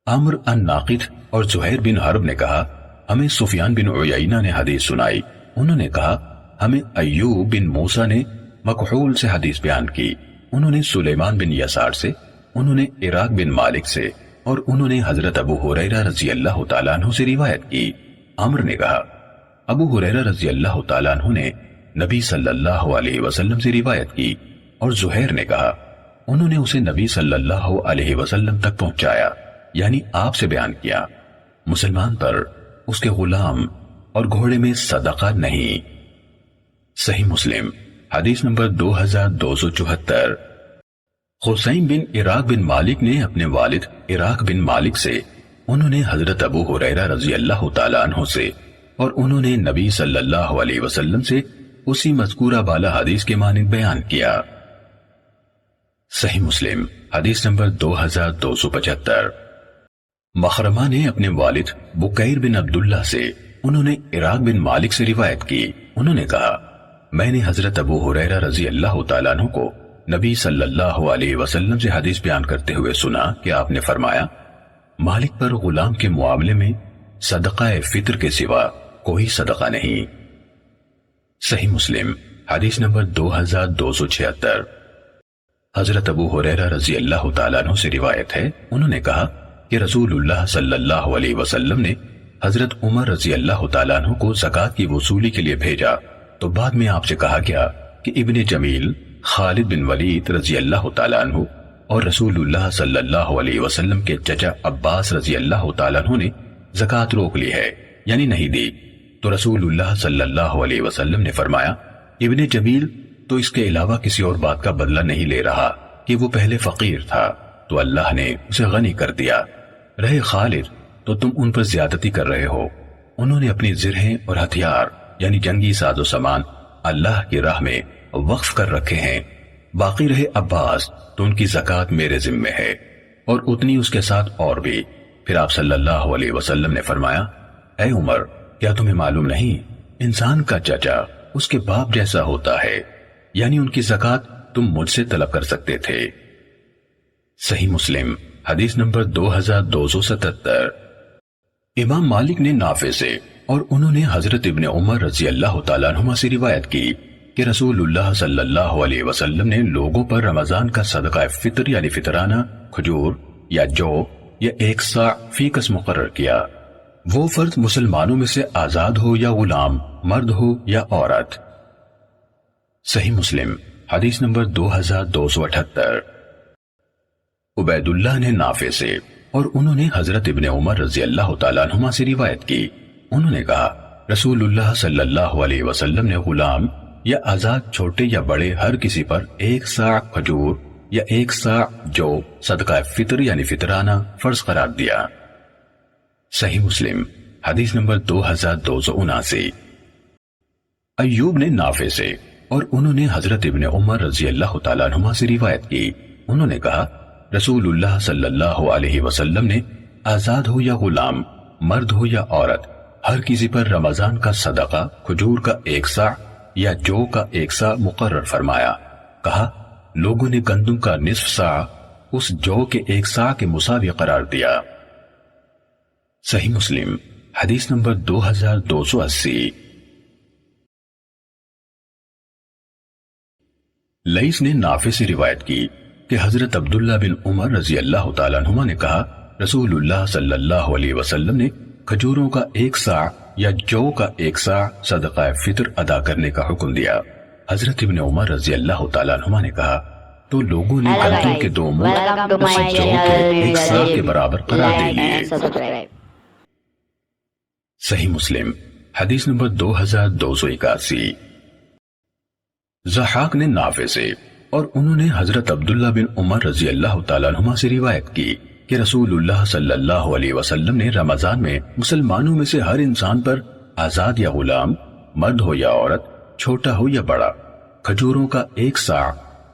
عمرو الناقد اور زہیر بن حرب نے کہا ہمیں سفیان بن عیینہ نے حدیث سنائی، انہوں نے کہا ہمیں ایوب بن موسیٰ نے مکحول سے حدیث بیان کی، انہوں نے سلیمان بن یسار سے، انہوں نے عراق بن مالک سے، اور انہوں نے حضرت ابو ہریرہ رضی اللہ تعالیٰ عنہ سے روایت کی۔ عمرو نے کہا ابو ہریرہ رضی اللہ تعالیٰ عنہ نے نبی صلی اللہ علیہ وسلم سے روایت کی، اور زہیر نے کہا انہوں نے اسے نبی صلی اللہ علیہ وسلم تک پہنچایا، یعنی آپ سے بیان کیا مسلمان پر اس کے غلام اور گھوڑے میں صدقہ نہیں۔ صحیح مسلم حدیث نمبر 2274۔ حسین بن عراق بن مالک نے اپنے والد عراق بن مالک سے، انہوں نے حضرت ابو ہریرہ رضی اللہ تعالیٰ عنہ سے، اور انہوں نے نبی صلی اللہ علیہ وسلم سے اسی مذکورہ بالا حدیث کے مانند بیان کیا۔ صحیح مسلم حدیث نمبر 2275۔ مخرمہ نے اپنے والد بکیر بن عبداللہ سے، انہوں نے عراق بن مالک سے روایت کی، انہوں نے کہا میں نے حضرت ابو ہریرہ رضی اللہ تعالیٰ عنہ کو نبی صلی اللہ علیہ وسلم سے حدیث بیان کرتے ہوئے سنا کہ آپ نے فرمایا مالک پر غلام کے معاملے میں صدقہ فطر کے سوا کوئی صدقہ نہیں۔ صحیح مسلم حدیث نمبر 2276۔ حضرت ابو ہریرہ رضی اللہ تعالیٰ عنہ سے روایت ہے، انہوں نے کہا کہ رسول اللہ صلی اللہ علیہ وسلم نے حضرت عمر رضی اللہ تعالیٰ عنہ کو زکوٰۃ کی وصولی کے لیے بھیجا، تو بعد میں آپ سے کہا گیا کہ ابن جمیل خالد بن ولید رضی اللہ تعالیٰ عنہ اور رسول اللہ صلی اللہ علیہ وسلم کے چچا عباس رضی اللہ تعالیٰ عنہ نے زکوٰۃ روک لی ہے، یعنی نہیں دی، تو رسول اللہ صلی اللہ علیہ وسلم نے فرمایا ابن جمیل تو اس کے علاوہ کسی اور بات کا بدلہ نہیں لے رہا کہ وہ پہلے فقیر تھا، تو اللہ نے اسے غنی کر دیا، رہے خالد تو تم ان پر زیادتی کر رہے ہو۔ انہوں نے اپنی زرہیں اور ہتھیار یعنی جنگی ساز و سامان اللہ کی راہ میں وقف کر رکھے ہیں، باقی رہے عباس تو ان کی زکوٰۃ میرے ذمے ہے اور اتنی اس کے ساتھ اور بھی۔ پھر آپ صلی اللہ علیہ وسلم نے فرمایا، اے عمر، کیا تمہیں معلوم نہیں انسان کا چچا اس کے باپ جیسا ہوتا ہے، یعنی ان کی زکوٰۃ تم مجھ سے طلب کر سکتے تھے۔ صحیح مسلم حدیث نمبر 2277۔ امام مالک نے نافع سے اور انہوں نے حضرت ابن عمر رضی اللہ تعالیٰ عنہما سے روایت کی کہ رسول اللہ صلی اللہ علیہ وسلم نے لوگوں پر رمضان کا صدقہ فطر یعنی فطرانہ کھجور یا جو یا 1 صاع فی کس مقرر کیا، وہ فرد مسلمانوں میں سے آزاد ہو یا غلام، مرد ہو یا عورت۔ صحیح مسلم حدیث نمبر 2278۔ عبید اللہ نے نافع سے اور انہوں نے حضرت ابن عمر رضی اللہ تعالیٰ عنہما سے روایت کی، انہوں نے کہا رسول اللہ صلی اللہ علیہ وسلم نے غلام یا آزاد چھوٹے یا بڑے ہر کسی پر 1 صاع کھجور یا 1 صاع جو صدقہ فطر یعنی فطرانہ فرض قرار دیا۔ صحیح مسلم حدیث نمبر 2279۔ ایوب نے نافع سے اور انہوں نے حضرت ابن عمر رضی اللہ تعالیٰ عنہما سے روایت کی، انہوں نے کہا رسول اللہ صلی اللہ علیہ وسلم نے آزاد ہو یا غلام، مرد ہو یا عورت، ہر کسی پر رمضان کا صدقہ کھجور کا 1 صاع یا جو کا 1 صاع مقرر فرمایا۔ کہا لوگوں نے گندم کا نصف صاع اس جو کے 1 صاع کے مساوی قرار دیا۔ صحیح مسلم حدیث نمبر 2280۔ لیث نے نافع سے روایت کی کہ حضرت عبداللہ بن عمر رضی اللہ تعالیٰ عنہما نے کہا رسول اللہ صلی اللہ علیہ وسلم نے کھجوروں کا 1 صاع یا جو کا 1 صاع صدقہ فطر ادا کرنے کا حکم دیا۔ حضرت ابن عمر رضی اللہ تعالیٰ عنہما نے کہا تو لوگوں نے گندم کے 2 منٹ اس جو کے 1 صاع کے برابر قرار دے لیے۔ صحیح مسلم حدیث نمبر 2281۔ ضحاک نے نافع سے اور انہوں نے حضرت عبداللہ بن عمر رضی اللہ تعالیٰ عنہما سے روایت کی کہ رسول اللہ صلی اللہ علیہ وسلم نے رمضان میں مسلمانوں میں سے ہر انسان پر آزاد یا غلام، مرد ہو یا عورت، چھوٹا ہو یا بڑا، کھجوروں کا 1 صاع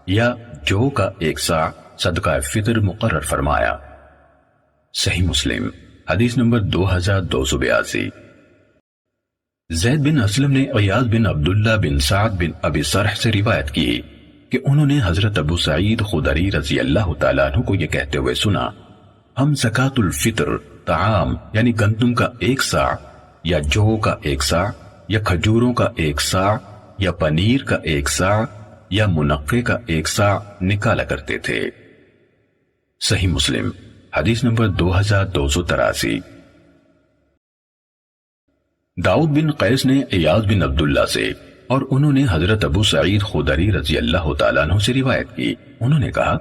یا جو کا 1 صاع صدقہ فطر مقرر فرمایا۔ صحیح مسلم حدیث نمبر 2282۔ زید بن اسلم نے عیاض بن عبداللہ بن سعد بن ابی سرح سے روایت کی کہ انہوں نے حضرت ابو سعید خدری رضی اللہ تعالیٰ عنہ کو یہ کہتے ہوئے سنا ہم زکوٰۃ الفطر طعام یعنی گندم کا 1 صاع یا جو کا 1 صاع یا کھجوروں کا 1 صاع یا پنیر کا 1 صاع یا منقے کا 1 صاع نکالا کرتے تھے۔ صحیح مسلم حدیث نمبر 2283۔ داؤد بن قیس نے عیاض بن عبداللہ سے اور انہوں نے حضرت ابو سعید خدری رضی اللہ تعالیٰ عنہ سے روایت کی، انہوں نے کہا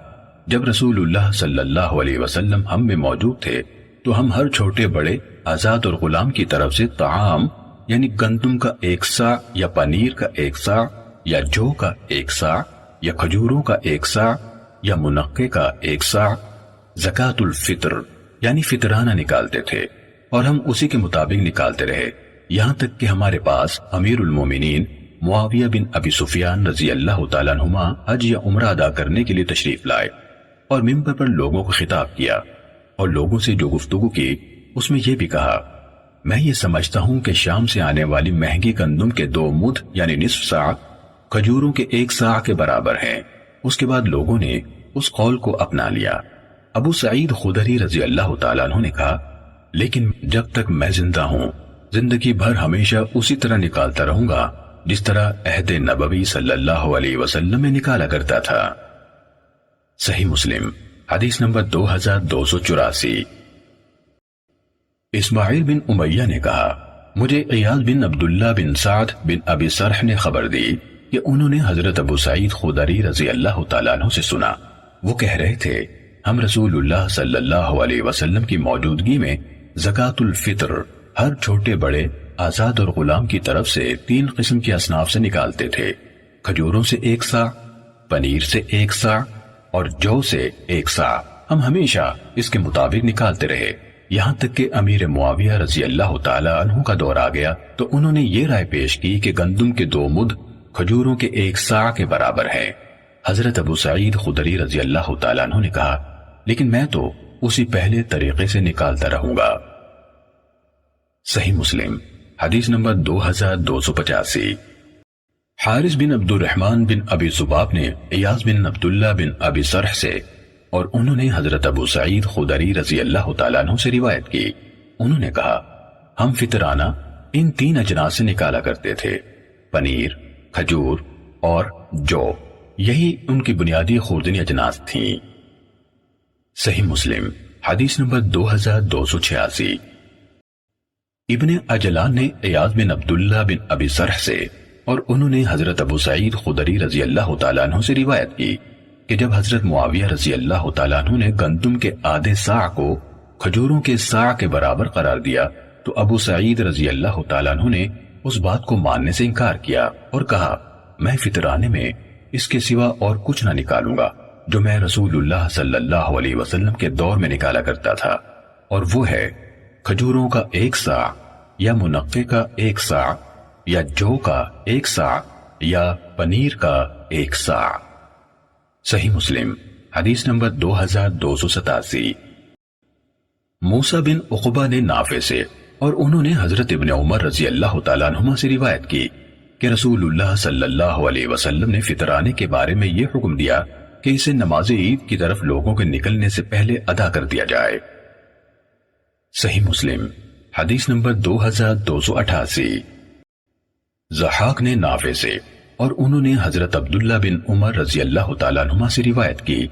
جب رسول اللہ صلی اللہ علیہ وسلم ہم میں موجود تھے تو ہم ہر چھوٹے بڑے آزاد اور غلام کی طرف سے طعام یعنی گندم کا 1 صاع یا پنیر کا 1 صاع یا جو کا 1 صاع یا کھجوروں کا 1 صاع یا منقے کا 1 صاع زکوٰۃ الفطر یعنی فطرانہ نکالتے تھے، اور ہم اسی کے مطابق نکالتے رہے یہاں تک کہ ہمارے پاس امیر المومنین معاویہ بن ابی سفیان رضی اللہ تعالیٰ عنہما حج یا عمرہ ادا کرنے کے لیے تشریف لائے اور ممبر پر لوگوں کو خطاب کیا اور لوگوں سے جو گفتگو کی اس میں یہ بھی کہا میں یہ سمجھتا ہوں کہ شام سے آنے والی مہنگی گندم کے 2 مدھ یعنی نصف صاع کھجوروں کے 1 صاع کے برابر ہیں۔ اس کے بعد لوگوں نے اس قول کو اپنا لیا۔ ابو سعید خدری رضی اللہ تعالیٰ عنہ نے کہا لیکن جب تک میں زندہ ہوں زندگی بھر ہمیشہ اسی طرح نکالتا رہوں گا جس طرح عہد نبوی صلی اللہ علیہ وسلم میں نکالا کرتا تھا۔ صحیح مسلم حدیث نمبر 2284۔ اسماعیل بن امیہ نے کہا مجھے عیاض بن عبداللہ بن سعد بن ابی سرح نے خبر دی کہ انہوں نے حضرت ابو سعید خدری رضی اللہ تعالیٰ عنہ سے سنا، وہ کہہ رہے تھے ہم رسول اللہ صلی اللہ علیہ وسلم کی موجودگی میں زکوٰۃ الفطر ہر چھوٹے بڑے آزاد اور غلام کی طرف سے 3 قسم کی اصناف سے نکالتے تھے، کھجوروں سے 1 صاع، پنیر سے 1 صاع اور جو سے 1 صاع۔ ہم ہمیشہ اس کے مطابق نکالتے رہے یہاں تک کہ امیر معاویہ رضی اللہ تعالی عنہ کا دور آ گیا تو انہوں نے یہ رائے پیش کی کہ گندم کے 2 مد کھجوروں کے 1 صاع کے برابر ہیں۔ حضرت ابو سعید خدری رضی اللہ تعالیٰ عنہ نے کہا لیکن میں تو اسی پہلے طریقے سے نکالتا رہوں گا۔ صحیح مسلم حدیث نمبر 2285۔ حارث بن عبد الرحمن بن ابی ذباب نے ایاز بن عبداللہ بن ابی سرح سے اور انہوں نے حضرت ابو سعید خدری رضی اللہ تعالیٰ عنہ سے روایت کی، انہوں نے کہا ہم فطرانہ ان 3 اجناس سے نکالا کرتے تھے، پنیر، کھجور اور جو، یہی ان کی بنیادی خوردنی اجناس تھیں۔ صحیح مسلم حدیث نمبر 2286۔ ابن اجلان نے ایاز بن عبداللہ بن ابی سرح سے اور انہوں نے حضرت ابو سعید خدری رضی اللہ تعالیٰ عنہ سے روایت کی کہ جب حضرت معاویہ رضی اللہ تعالیٰ عنہ نے گندم کے آدھے صاع کو کھجوروں کے صاع کے برابر قرار دیا تو ابو سعید رضی اللہ تعالیٰ عنہ نے اس بات کو ماننے سے انکار کیا اور کہا میں فطرانے میں اس کے سوا اور کچھ نہ نکالوں گا جو میں رسول اللہ صلی اللہ علیہ وسلم کے دور میں نکالا کرتا تھا، اور وہ ہے کھجوروں کا 1 صاع یا منقے کا 1 صاع یا جو کا 1 صاع یا پنیر کا 1 صاع۔ صحیح مسلم حدیث نمبر 2287۔ موسیٰ بن عقبہ نے نافع سے اور انہوں نے حضرت ابن عمر رضی اللہ تعالیٰ عنہما سے روایت کی کہ رسول اللہ صلی اللہ علیہ وسلم نے فطرانے کے بارے میں یہ حکم دیا کہ اسے نماز عید کی طرف لوگوں کے نکلنے سے پہلے ادا کر دیا جائے۔ صحیح مسلم حدیث نمبر 2288۔ ضحاک نے نافع سے اور انہوں نے حضرت عبداللہ بن عمر رضی اللہ تعالیٰ عنہما سے روایت کی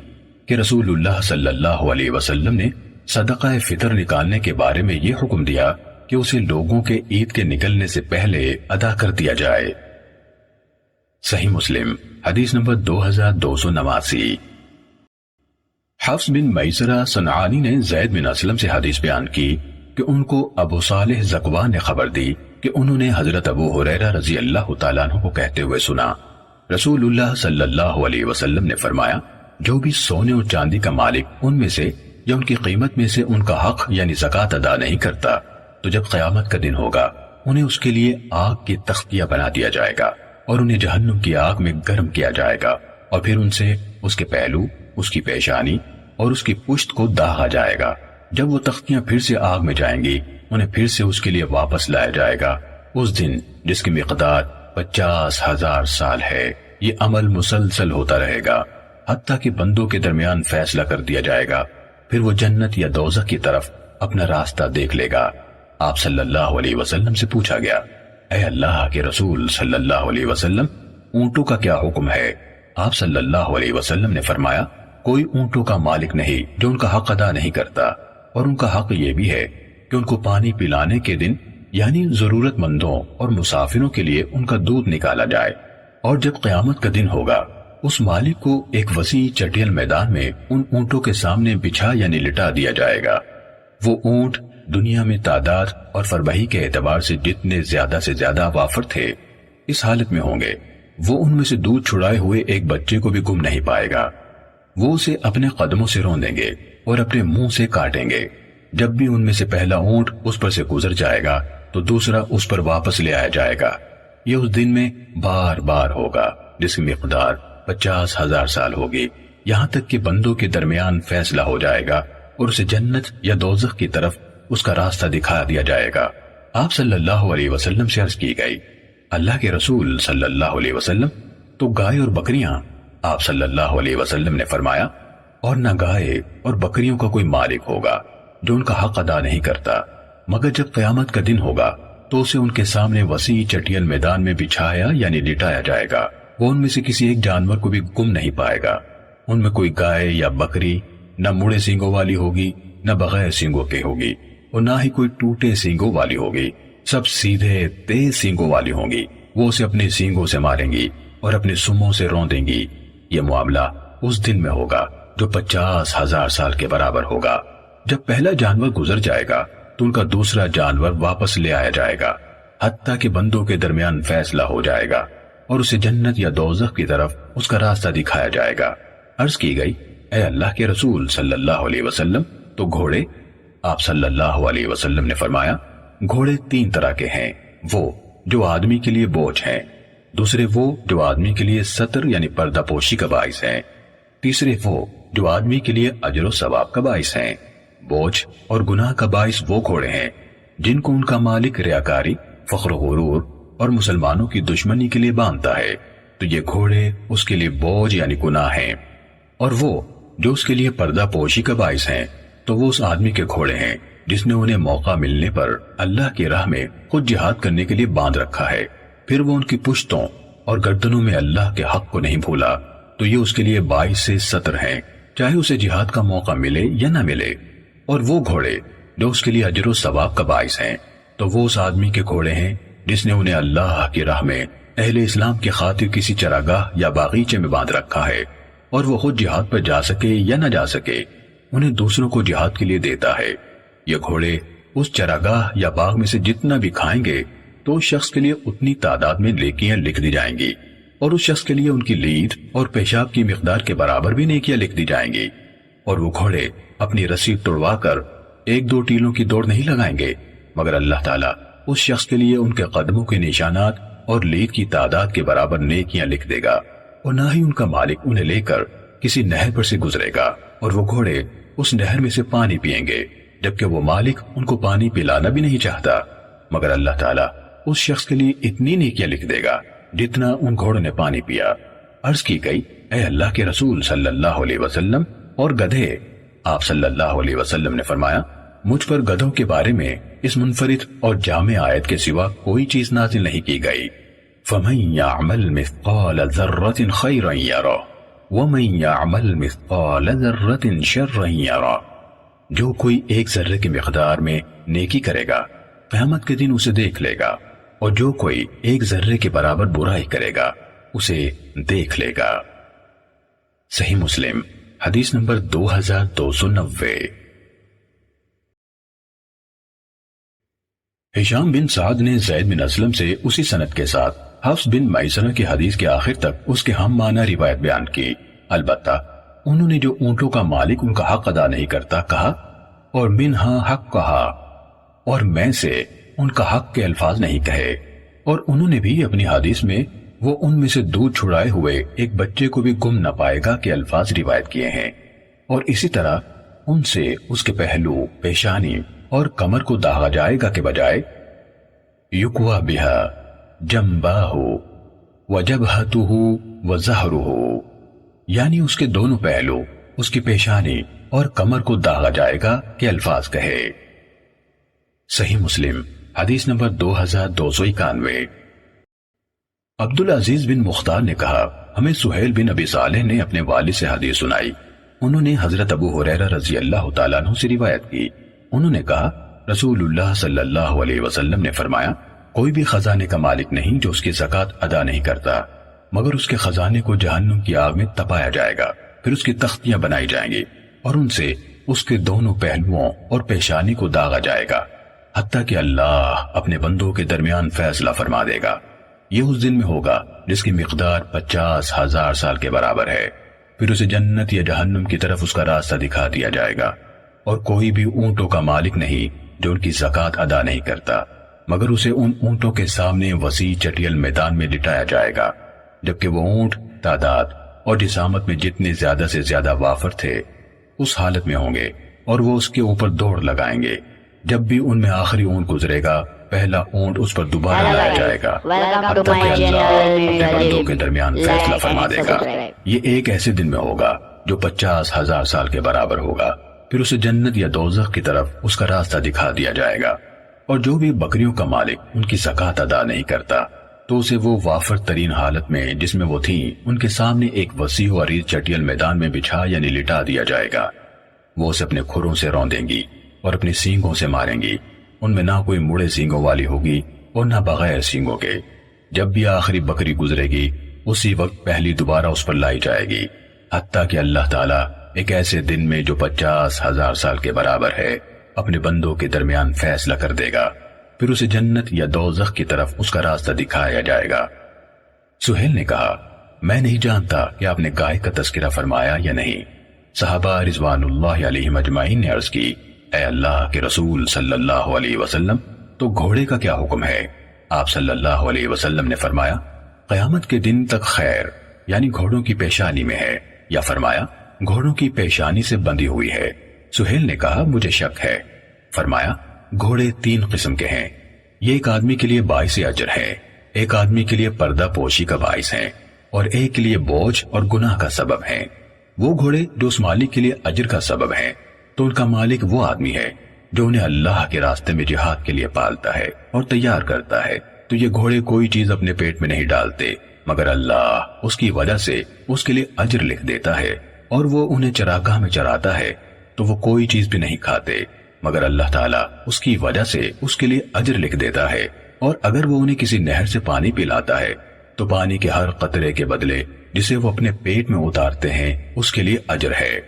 کہ رسول اللہ صلی اللہ علیہ وسلم نے صدقہ فطر نکالنے کے بارے میں یہ حکم دیا کہ اسے لوگوں کے عید کے نکلنے سے پہلے ادا کر دیا جائے۔ صحیح مسلم حدیث نمبر 2289۔ حفص بن میسرہ صنعانی نے زید بن اسلم سے حدیث بیان کی کہ ان کو ابو صالح زکوان نے خبر دی کہ انہوں نے حضرت ابو ہریرہ رضی اللہ تعالیٰ عنہ کو کہتے ہوئے سنا رسول اللہ صلی اللہ علیہ وسلم نے فرمایا جو بھی سونے اور چاندی کا مالک ان میں سے یا ان کی قیمت میں سے ان کا حق یعنی زکوٰۃ ادا نہیں کرتا تو جب قیامت کا دن ہوگا انہیں اس کے لیے آگ کی تختیاں بنا دیا جائے گا اور انہیں جہنم کی آگ میں گرم کیا جائے گا اور پھر ان سے اس کے پہلو، اس کی پیشانی اور اس کی پشت کو داغا جائے گا۔ جب وہ تختیاں پھر سے آگ میں جائیں گی انہیں پھر سے اس کے لیے واپس لایا جائے گا۔ اس دن جس کی مقدار 50,000 سال ہے یہ عمل مسلسل ہوتا رہے گا حتیٰ کہ بندوں کے درمیان فیصلہ کر دیا جائے گا، پھر وہ جنت یا دوزخ کی طرف اپنا راستہ دیکھ لے گا۔ آپ صلی اللہ علیہ وسلم سے پوچھا گیا اے اللہ کے رسول صلی اللہ علیہ وسلم اونٹوں کا کیا حکم ہے؟ آپ صلی اللہ علیہ وسلم نے فرمایا کوئی اونٹوں کا مالک نہیں جو ان کا حق ادا نہیں کرتا، اور ان کا حق یہ بھی ہے کہ ان کو پانی پلانے کے دن یعنی ضرورت مندوں اور مسافروں کے لیے ان کا دودھ نکالا جائے، اور جب قیامت کا دن ہوگا اس مالک کو ایک وسیع چٹیل میدان میں ان اونٹوں کے سامنے بچھا یعنی لٹا دیا جائے گا۔ وہ اونٹ دنیا میں تعداد اور فربہی کے اعتبار سے جتنے زیادہ سے زیادہ وافر تھے اس حالت میں ہوں گے وہ ان میں سے دودھ چھڑائے ہوئے ایک بچے کو بھی گم نہیں پائے گا۔ وہ اسے اپنے قدموں سے روندیں گے اور اپنے منہ سے کاٹیں گے۔ جب بھی ان میں سے پہلا اونٹ اس پر سے گزر جائے گا تو دوسرا اس پر واپس لے آیا جائے گا۔ یہ اس دن میں بار بار ہوگا جس کی مقدار 50,000 سال ہوگی، یہاں تک کہ بندوں کے درمیان فیصلہ ہو جائے گا اور اسے جنت یا دوزخ کی طرف اس کا راستہ دکھا دیا جائے گا۔ آپ صلی اللہ علیہ وسلم سے عرض کی گئی اللہ کے رسول صلی اللہ علیہ وسلم تو گائے اور بکریاں؟ آپ صلی اللہ علیہ وسلم نے فرمایا اور نہ گائے اور بکریوں کا کوئی مالک ہوگا جو ان کا حق ادا نہیں کرتا، مگر جب قیامت کا دن ہوگا تو اسے ان کے سامنے وسیع چٹیل میدان میں بچھایا یعنی لٹایا جائے گا۔ وہ ان میں سے کسی ایک جانور کو بھی گم نہیں پائے گا۔ ان میں کوئی گائے یا بکری نہ مڑے سینگوں والی ہوگی نہ بغیر سینگوں کے ہوگی، اور نہ ہی کوئی ٹوٹے سینگوں والی ہوگی، سب سیدھے تیز سینگوں والی ہوں گی۔ وہ اسے اپنے سینگوں سے ماریں گی اور اپنے سموں سے روندیں گی۔ یہ معاملہ اس دن میں ہوگا جو 50,000 سال کے برابر ہوگا۔ جب پہلا جانور گزر جائے گا تو ان کا دوسرا جانور واپس لے آیا جائے گا حتیٰ کہ بندوں کے درمیان فیصلہ ہو جائے گا اور اسے جنت یا دوزخ کی طرف اس کا راستہ دکھایا جائے گا۔ عرض کی گئی اے اللہ کے رسول صلی اللہ علیہ وسلم تو گھوڑے؟ آپ صلی اللہ علیہ وسلم نے فرمایا گھوڑے 3 طرح کے ہیں، وہ جو آدمی کے لیے بوجھ ہیں، دوسرے وہ جو آدمی کے لیے ستر یعنی پردہ پوشی کا باعث ہیں، تیسرے وہ جو آدمی کے لیے اجر و ثواب کا باعث ہیں۔ بوجھ اور گناہ کا باعث وہ گھوڑے ہیں جن کو ان کا مالک ریاکاری، فخر و غرور اور مسلمانوں کی دشمنی کے لیے باندھتا ہے، تو یہ گھوڑے اس کے لیے بوجھ یعنی گناہ ہیں، اور وہ جو اس کے لیے پردہ پوشی کا باعث ہیں تو وہ اس آدمی کے گھوڑے ہیں جس نے انہیں موقع ملنے پر اللہ کی راہ میں خود جہاد کرنے کے لیے باندھ رکھا ہے، پھر وہ ان کی پشتوں اور گردنوں میں اللہ کے حق کو نہیں بھولا، تو یہ اس کے لیے باعث سے ستر ہیں، چاہے اسے جہاد کا موقع ملے یا نہ ملے۔ اور وہ گھوڑے جو اس کے لیے اجر و ثواب کا باعث ہیں تو وہ اس آدمی کے گھوڑے ہیں جس نے انہیں اللہ کی راہ میں اہل اسلام کی خاطر کسی چراگاہ یا باغیچے میں باندھ رکھا ہے، اور وہ خود جہاد پر جا سکے یا نہ جا سکے انہیں دوسروں کو جہاد کے لیے دیتا ہے۔ یہ گھوڑے اس چراگاہ یا باغ میں سے جتنا بھی کھائیں گے تو اس شخص کے لیے اتنی تعداد میں نیکیاں لکھ دی جائیں گی، اور اس شخص کے لیے ان کی لید اور پیشاب کی مقدار کے برابر بھی نیکیاں لکھ دی جائیں گی۔ اور وہ گھوڑے اپنی رسی توڑوا کر 1-2 ٹیلوں کی دوڑ نہیں لگائیں گے، مگر اللہ تعالیٰ اس شخص کے لیے ان کے قدموں کے نشانات اور لید کی تعداد کے برابر نیکیاں لکھ دے گا، اور نہ ہی ان کا مالک انہیں لے کر کسی نہر پر سے گزرے گا اور وہ گھوڑے اس نہر میں سے پانی پیئیں گے، جبکہ وہ مالک ان کو پانی پلانا بھی نہیں چاہتا، مگر اللہ تعالیٰ اس شخص کے لیے اتنی نیکیاں لکھ دے گا جتنا ان گھوڑوں نے پانی پیا۔ عرض کی گئی، اے اللہ کے رسول صلی اللہ علیہ وسلم، اور گدھے؟ آپ صلی اللہ علیہ وسلم نے فرمایا، مجھ پر گدھوں کے بارے میں اس منفرد اور جامع آیت کے سوا کوئی چیز نازل نہیں کی گئی۔ فَمَن يَعْمَلْ مِثْقَالَ ذَرَّةٍ خَيْرًا يَرَهُ وَمَن يَعْمَلْ مِثْقَالَ ذَرَّةٍ شَرًّا يَرَهُ، جو کوئی ایک ذرے کی مقدار میں نیکی کرے گا قیامت کے دن اسے دیکھ لے گا، اور جو کوئی ایک ذرے کے برابر برائی کرے گا اسے دیکھ لے گا۔ صحیح مسلم حدیث نمبر 2290۔ ہشام بن سعد نے زید بن اسلم سے اسی سند کے ساتھ حفص بن میسرہ کی حدیث کے آخر تک اس کے ہم معنی روایت بیان کی، البتہ انہوں نے جو اونٹوں کا مالک ان کا حق ادا نہیں کرتا کہا، اور منہا حق کہا، اور میں سے ان کا حق کے الفاظ نہیں کہے، اور انہوں نے بھی اپنی حدیث میں وہ ان میں سے دودھ چھڑائے ہوئے ایک بچے کو بھی گم نہ پائے گا کے الفاظ روایت کیے ہیں، اور اسی طرح ان سے اس کے پہلو، پیشانی اور کمر کو داغا جائے گا کے بجائے یکوا بہا جنباہ وجبہتہ وظہرہ، یعنی اس کے دونوں پہلو، اس کی پیشانی اور کمر کو داغا جائے گا کے الفاظ کہے۔ صحیح مسلم حدیث نمبر 2291۔ عبدالعزیز بن مختار نے کہا، ہمیں سہیل بن ابی صالح نے اپنے والد سے حدیث سنائی، انہوں نے حضرت ابو ہریرہ رضی اللہ تعالیٰ عنہ سے روایت کی، انہوں نے کہا رسول اللہ صلی اللہ علیہ وسلم نے فرمایا، کوئی بھی خزانے کا مالک نہیں جو اس کی زکوٰۃ ادا نہیں کرتا، مگر اس کے خزانے کو جہنم کی آگ میں تپایا جائے گا، پھر اس کی تختیاں بنائی جائیں گی اور ان سے اس کے دونوں پہلوؤں اور پیشانی کو داغا جائے گا، حتیٰ کہ اللہ اپنے بندوں کے درمیان فیصلہ فرما دے گا۔ یہ اس دن میں ہوگا جس کی مقدار 50,000 سال کے برابر ہے، پھر اسے جنت یا جہنم کی طرف اس کا راستہ دکھا دیا جائے گا، اور کوئی بھی اونٹوں کا مالک نہیں جو ان کی زکوٰۃ ادا نہیں کرتا، مگر اسے ان اونٹوں کے سامنے وسیع چٹیل میدان میں لٹایا جائے گا، جبکہ وہ اونٹ تعداد اور جسامت میں جتنے زیادہ سے زیادہ وافر تھے اس حالت میں ہوں گے، اور وہ اس کے اوپر دوڑ لگائیں گے، جب بھی ان میں آخری اونٹ گزرے گا پہلا اونٹ اس پر دوبارہ لایا جائے گا، حتیٰ کہ اللہ اپنے بندوں کے درمیان فیصلہ فرما دے گا۔ یہ ایک ایسے دن میں ہوگا جو 50,000 سال کے برابر ہوگا، پھر اسے جنت یا دوزخ کی طرف اس کا راستہ دکھا دیا جائے گا، اور جو بھی بکریوں کا مالک ان کی زکوٰۃ ادا نہیں کرتا تو اسے وہ وافر ترین حالت میں جس میں وہ تھیں ان کے سامنے ایک وسیع و عریض چٹیل میدان میں بچھا یعنی لٹا دیا جائے گا، وہ اسے اپنے کھروں سے روندیں گی اور اپنی سینگوں سے ماریں گی، ان میں نہ کوئی مڑے سینگوں والی ہوگی اور نہ بغیر سینگوں کے، جب بھی آخری بکری گزرے گی اسی وقت پہلی دوبارہ اس پر لائی جائے گی، حتیٰ کہ اللہ تعالیٰ ایک ایسے دن میں جو 50,000 سال کے برابر ہے اپنے بندوں کے درمیان فیصلہ کر دے گا، پھر اسے جنت یا دوزخ کی طرف اس کا راستہ دکھایا جائے گا۔ سہیل نے کہا، میں نہیں جانتا کہ آپ نے گائے کا تذکرہ فرمایا یا نہیں۔ صحابہ رضوان اللہ علیہم اجمعین نے عرض کی، اے اللہ کے رسول صلی اللہ علیہ وسلم، تو گھوڑے کا کیا حکم ہے؟ آپ صلی اللہ علیہ وسلم نے فرمایا، قیامت کے دن تک خیر یعنی گھوڑوں کی پیشانی میں ہے، یا فرمایا گھوڑوں کی پیشانی سے بندھی ہوئی ہے۔ سہیل نے کہا مجھے شک ہے۔ فرمایا گھوڑے 3 قسم کے ہیں، یہ ایک آدمی کے لیے باعث اجر ہے، ایک آدمی کے لیے پردہ پوشی کا باعث ہے، اور ایک کے لیے بوجھ اور گناہ کا سبب ہے۔ وہ گھوڑے جو اس مالک کے لیے اجر کا سبب ہیں تو ان کا مالک وہ آدمی ہے جو انہیں اللہ کے راستے میں جہاد کے لیے پالتا ہے اور تیار کرتا ہے۔ تو یہ گھوڑے کوئی چیز اپنے پیٹ میں نہیں ڈالتے مگر اللہ اس کی وجہ سے اس کے لیے اجر لکھ دیتا ہے، اور وہ انہیں چراگاہ میں چراتا ہے تو وہ کوئی چیز بھی نہیں کھاتے مگر اللہ تعالیٰ اس کی وجہ سے اس کے لیے اجر لکھ دیتا ہے، اور اگر وہ انہیں کسی نہر سے پانی پلاتا ہے تو پانی کے ہر قطرے کے بدلے جسے وہ اپنے پیٹ میں اتارتے ہیں اس کے لیے اجر ہے،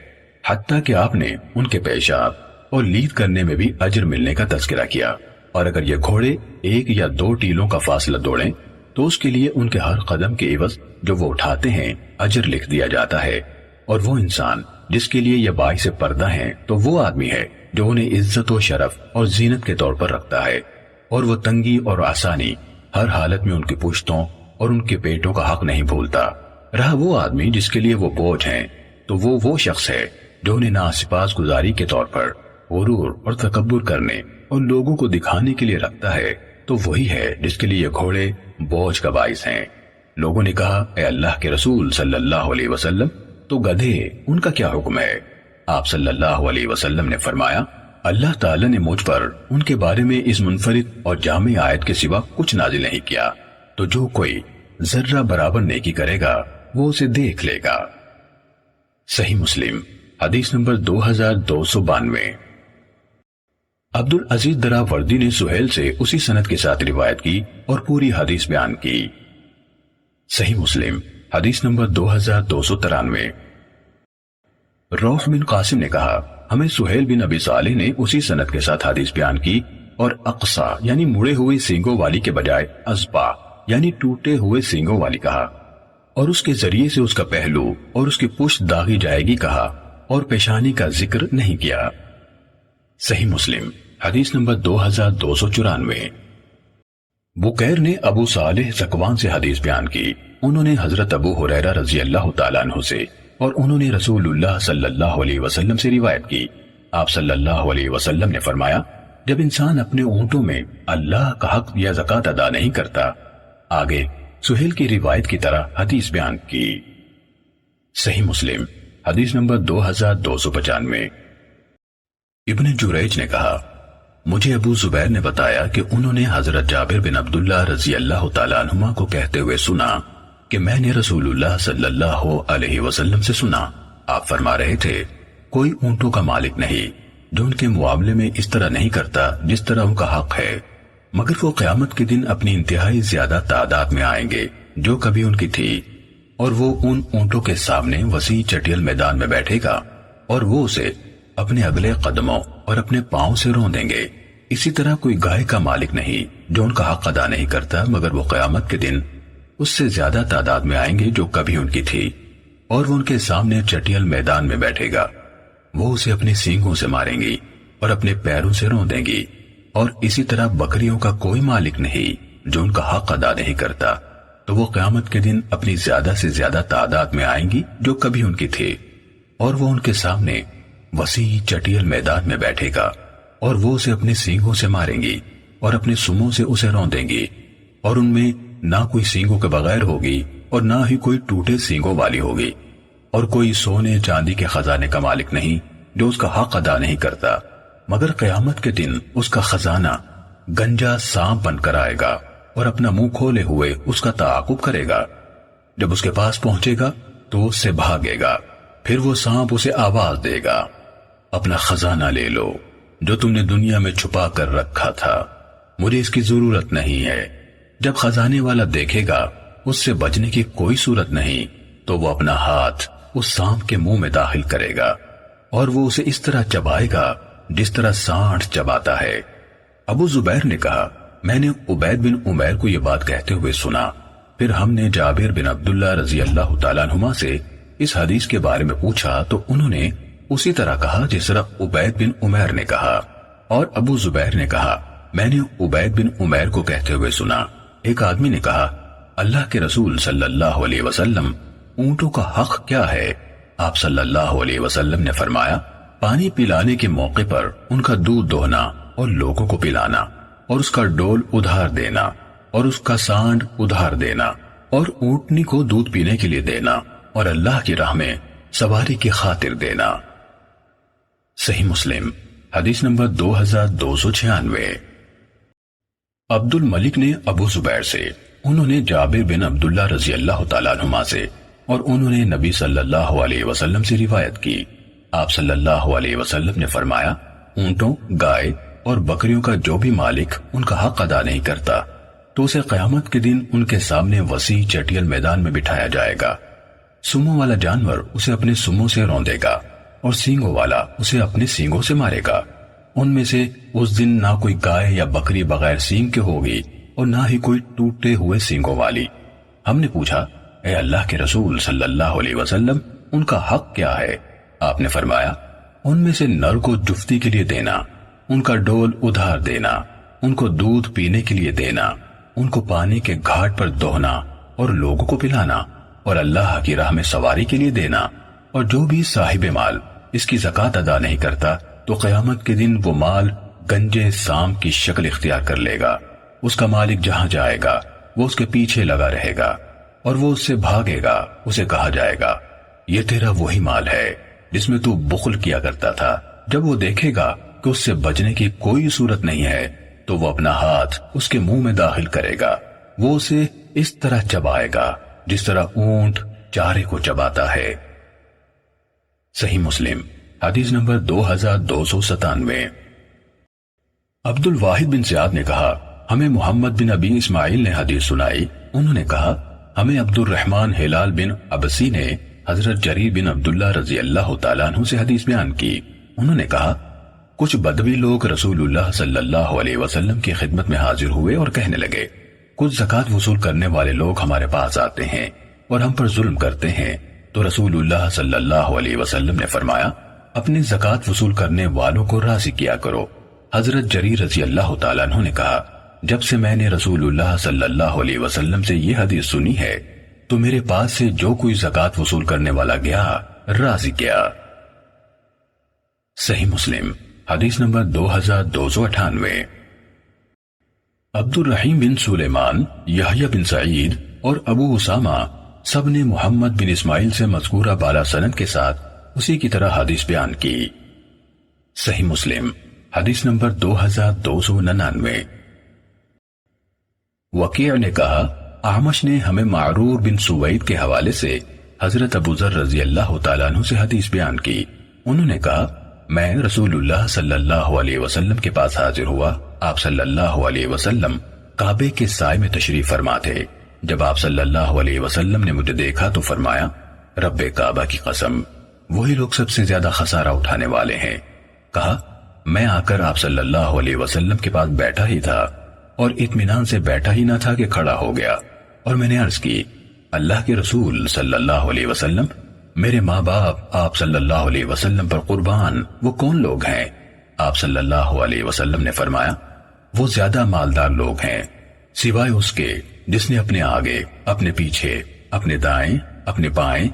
حتیٰ کہ آپ نے ان کے پیشاب اور لید کرنے میں بھی اجر ملنے کا تذکرہ کیا۔ اور اگر یہ گھوڑے 1 یا 2 ٹیلوں کا فاصلہ دوڑیں تو اس کے لیے ان کے ہر قدم کے عوض جو وہ اٹھاتے ہیں اجر لکھ دیا جاتا ہے۔ اور وہ انسان جس کے لیے یہ باعث پردہ ہیں تو وہ آدمی ہے جو انہیں عزت و شرف اور زینت کے طور پر رکھتا ہے، اور وہ تنگی اور آسانی ہر حالت میں ان کی پشتوں اور ان کے پیٹوں کا حق نہیں بھولتا۔ رہا وہ آدمی جس کے لیے وہ بوجھ ہیں تو وہ شخص ہے جو انہیں ناسپاس گزاری کے طور پر غرور اور تکبر کرنے اور لوگوں کو دکھانے کے لیے رکھتا ہے، تو وہی ہے جس کے لیے یہ گھوڑے بوجھ کا باعث ہیں۔ لوگوں نے کہا اے اللہ کے رسول صلی اللہ علیہ وسلم، تو گدھے ان کا کیا حکم ہے؟ آپ صلی اللہ علیہ وسلم نے فرمایا اللہ تعالیٰ نے مجھ پر ان کے بارے میں اس منفرد اور جامع آیت کے سوا کچھ نازل نہیں کیا، تو جو کوئی ذرہ برابر نیکی کرے گا وہ اسے دیکھ لے گا۔ صحیح مسلم حدیث نمبر 2292۔ عبد العزیز دراوردی نے سہیل سے اسی سند کے ساتھ روایت کی اور پوری حدیث بیان کی۔ صحیح مسلم حدیث نمبر 2293۔ روح بن قاسم نے کہا ہمیں سہیل بن ابی صالح نے اسی سند کے ساتھ حدیث بیان کی، اور اقصا یعنی مڑے ہوئے سینگوں والی کے بجائے ازبا یعنی ٹوٹے ہوئے سینگوں والی کہا، اور اس کے ذریعے سے اس کا پہلو اور اس کی پشت داغی جائے گی کہا، اور پیشانی کا ذکر نہیں کیا۔ صحیح مسلم حدیث نمبر 2294۔ بکیر نے ابو صالح زکوان سے حدیث بیان کی، انہوں نے حضرت ابو ہریرہ رضی اللہ تعالیٰ عنہ سے، اور انہوں نے رسول اللہ صلی اللہ علیہ وسلم سے روایت کی۔ آپ صلی اللہ علیہ وسلم نے فرمایا جب انسان اپنے اونٹوں میں اللہ کا حق یا زکوٰۃ ادا نہیں کرتا، آگے سہیل کی روایت کی طرح حدیث بیان کی۔ صحیح مسلم حدیث نمبر 2295۔ ابن جریج نے کہا مجھے ابو زبیر نے بتایا کہ انہوں نے حضرت جابر بن عبداللہ رضی اللہ تعالیٰ عنہما کو کہتے ہوئے سنا کہ میں نے رسول اللہ صلی اللہ علیہ وسلم سے سنا، آپ فرما رہے تھے کوئی اونٹوں کا مالک نہیں جو ان کے معاملے میں اس طرح نہیں کرتا جس طرح ان کا حق ہے، مگر وہ قیامت کے دن اپنی انتہائی زیادہ تعداد میں آئیں گے جو کبھی ان کی تھی، اور وہ ان اونٹوں کے سامنے وسیع چٹیل میدان میں بیٹھے گا، اور وہ اسے اپنے اگلے قدموں اور اپنے پاؤں سے رون دیں گے۔ اسی طرح کوئی گائے کا مالک نہیں جو ان کا حق ادا نہیں کرتا، مگر وہ قیامت کے دن اس سے زیادہ تعداد میں آئیں گے جو کبھی ان کی تھی، اور وہ ان کے سامنے چٹیل میدان میں بیٹھے گا، وہ اسے اپنی سینگوں سے ماریں گی اور اپنے پیروں سے رون دیں گی۔ اور اسی طرح بکریوں کا کوئی مالک نہیں جو ان کا حق ادا نہیں کرتا، تو وہ قیامت کے دن اپنی زیادہ سے زیادہ تعداد میں آئیں گی جو کبھی ان کی تھی، اور وہ ان کے سامنے وسیع چٹیل میدان میں بیٹھے گا، اور وہ اسے اپنے سینگوں سے ماریں گی اور اپنے سموں سے اسے رون دیں گی، اور ان میں نہ کوئی سینگوں کے بغیر ہوگی اور نہ ہی کوئی ٹوٹے سینگوں والی ہوگی، اور کوئی سونے چاندی کے خزانے کا مالک نہیں جو اس کا حق ادا نہیں کرتا، مگر قیامت کے دن اس کا خزانہ گنجا سانپ بن کر آئے گا اور اپنا منہ کھولے ہوئے اس کا تعاقب کرے گا۔ جب اس کے پاس پہنچے گا تو اس سے بھاگے گا، پھر وہ سانپ اسے آواز دے گا اپنا خزانہ لے لو جو تم نے دنیا میں چھپا کر رکھا تھا، مجھے اس کی ضرورت نہیں ہے۔ جب خزانے والا دیکھے گا اس سے بچنے کی کوئی صورت نہیں تو وہ اپنا ہاتھ اس سانپ کے منہ میں داخل کرے گا اور وہ اسے اس طرح چبائے گا جس طرح سانٹ چباتا ہے۔ ابو زبیر نے کہا میں نے عبید بن عمیر کو یہ بات کہتے ہوئے سنا، پھر ہم نے جابر بن عبداللہ رضی اللہ تعالیٰ عنہما سے اس حدیث کے بارے میں پوچھا تو انہوں نے اسی طرح کہا جس طرح عبید بن عمیر نے کہا، اور ابو زبیر نے کہا میں نے عبید بن عمیر کو کہتے ہوئے سنا۔ ایک آدمی نے کہا اللہ کے رسول صلی اللہ علیہ وسلم، اونٹوں کا حق کیا ہے؟ آپ صلی اللہ علیہ وسلم نے فرمایا پانی پلانے کے موقع پر ان کا دودھ دوہنا اور لوگوں کو پلانا، اور اس کا ڈول ادھار دینا، اور اس کا سانڈ ادھار دینا، اور اونٹنی کو دودھ پینے کے لیے دینا، اور اللہ کی راہ میں سواری کی خاطر دینا۔ صحیح مسلم حدیث نمبر 2296۔ عبد الملک نے ابو زبیر سے، انہوں نے جابر بن عبداللہ رضی اللہ تعالیٰ عنہما سے، اور انہوں نے نبی صلی اللہ علیہ وسلم سے روایت کی۔ آپ صلی اللہ علیہ وسلم نے فرمایا اونٹوں، گائے اور بکریوں کا جو بھی مالک ان کا حق ادا نہیں کرتا تو اسے قیامت کے دن ان کے سامنے وسیع چٹیل میدان میں بٹھایا جائے گا۔ سموں والا جانور اسے اپنے سموں سے روندے گا اور سینگوں والا اسے اپنے سینگوں سے مارے گا۔ ان میں سے اس دن نہ کوئی گائے یا بکری بغیر سینگ کے ہوگی اور نہ ہی کوئی ٹوٹے ہوئے سینگوں والی۔ ہم نے پوچھا اے اللہ کے رسول صلی اللہ علیہ وسلم ان کا حق کیا ہے؟ آپ نے فرمایا ان میں سے نر کو جفتی کے لیے دینا، ان کا ڈول ادھار دینا، ان کو دودھ پینے کے لیے دینا، ان کو پانی کے گھاٹ پر دوہنا اور لوگوں کو پلانا، اور اللہ کی راہ میں سواری کے لیے دینا، اور جو بھی صاحب مال اس کی زکوٰۃ ادا نہیں کرتا تو قیامت کے دن وہ مال گنجے سام کی شکل اختیار کر لے گا۔ اس کا مالک جہاں جائے گا وہ اس کے پیچھے لگا رہے گا، اور وہ اس سے بھاگے گا، اسے کہا جائے گا یہ تیرا وہی مال ہے جس میں تو بخل کیا کرتا تھا۔ جب وہ دیکھے گا کہ اس سے بچنے کی کوئی صورت نہیں ہے تو وہ اپنا ہاتھ اس کے منہ میں داخل کرے گا، وہ اسے اس طرح چبائے گا جس طرح اونٹ چارے کو چباتا ہے۔ صحیح مسلم حدیث نمبر 2297۔ عبد الواحد بن زیاد نے کہا ہمیں محمد بن ابی اسماعیل نے حدیث سنائی، انہوں نے کہا ہمیں عبد الرحمن ہلال بن عبسی نے حضرت جریر بن عبداللہ رضی اللہ تعالیٰ عنہ سے حدیث بیان کی۔ انہوں نے کہا کچھ بدوی لوگ رسول اللہ صلی اللہ علیہ وسلم کی خدمت میں حاضر ہوئے اور کہنے لگے کچھ زکوٰۃ وصول کرنے والے لوگ ہمارے پاس آتے ہیں اور ہم پر ظلم کرتے ہیں، تو رسول اللہ صلی اللہ علیہ وسلم نے فرمایا اپنی زکوٰۃ وصول کرنے والوں کو راضی کیا کرو۔ حضرت جریر رضی اللہ تعالیٰ عنہ نے کہا جب سے میں نے رسول اللہ صلی اللہ علیہ وسلم سے یہ حدیث سنی ہے تو میرے پاس سے جو کوئی زکوٰۃ وصول کرنے والا گیا راضی کیا۔ صحیح مسلم حدیث نمبر 2298۔ عبد الرحیم بن سلیمان، یحییٰ بن سعید اور ابو اسامہ سب نے محمد بن اسماعیل سے مذکورہ بالا سند کے ساتھ اسی کی طرح حدیث بیان کی۔ صحیح مسلم حدیث نمبر 2299۔ وکیع نے کہا اعمش نے ہمیں معرور بن سوید کے حوالے سے حضرت ابو ذر رضی اللہ تعالیٰ عنہ سے حدیث بیان کی۔ انہوں نے کہا میں رسول اللہ صلی اللہ علیہ وسلم کے پاس حاضر ہوا، آپ صلی اللہ علیہ وسلم کعبے کے سائے میں تشریف فرما تھے۔ جب آپ صلی اللہ علیہ وسلم نے مجھے دیکھا تو فرمایا رب کعبہ کی قسم وہی لوگ سب سے زیادہ خسارہ اٹھانے والے ہیں۔ کہا میں آ کر آپ صلی اللہ علیہ وسلم کے پاس بیٹھا ہی تھا اور اطمینان سے بیٹھا ہی نہ تھا کہ کھڑا ہو گیا، اور میں نے عرض کی اللہ کے رسول صلی اللہ علیہ وسلم میرے ماں باپ آپ صلی اللہ علیہ وسلم پر قربان وہ کون لوگ ہیں؟ آپ صلی اللہ علیہ وسلم نے فرمایا وہ زیادہ مالدار لوگ ہیں سوائے اس کے جس نے اپنے آگے، اپنے پیچھے، اپنے دائیں، اپنے بائیں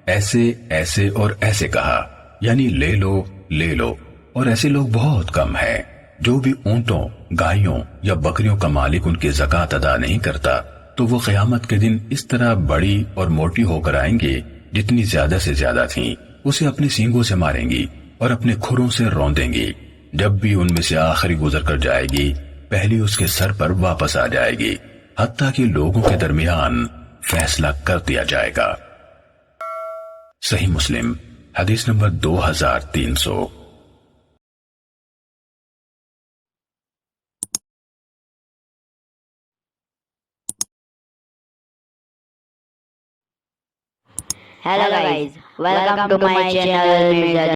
ایسے ایسے اور ایسے کہا، یعنی لے لو لے لو، اور ایسے لوگ بہت کم ہیں۔ جو بھی اونٹوں، گائیوں یا بکریوں کا مالک ان کی زکوٰۃ ادا نہیں کرتا تو وہ قیامت کے دن اس طرح بڑی اور موٹی ہو کر آئیں گے جتنی زیادہ سے زیادہ تھیں، اسے اپنی سینگوں سے ماریں گی اور اپنے کھروں سے روندیں گی۔ جب بھی ان میں سے آخری گزر کر جائے گی پہلی اس کے سر پر واپس آ جائے گی، حتیٰ کہ لوگوں کے درمیان فیصلہ کر دیا جائے گا۔ صحیح مسلم حدیث number 2300۔ Hello guys, welcome to my channel Mirza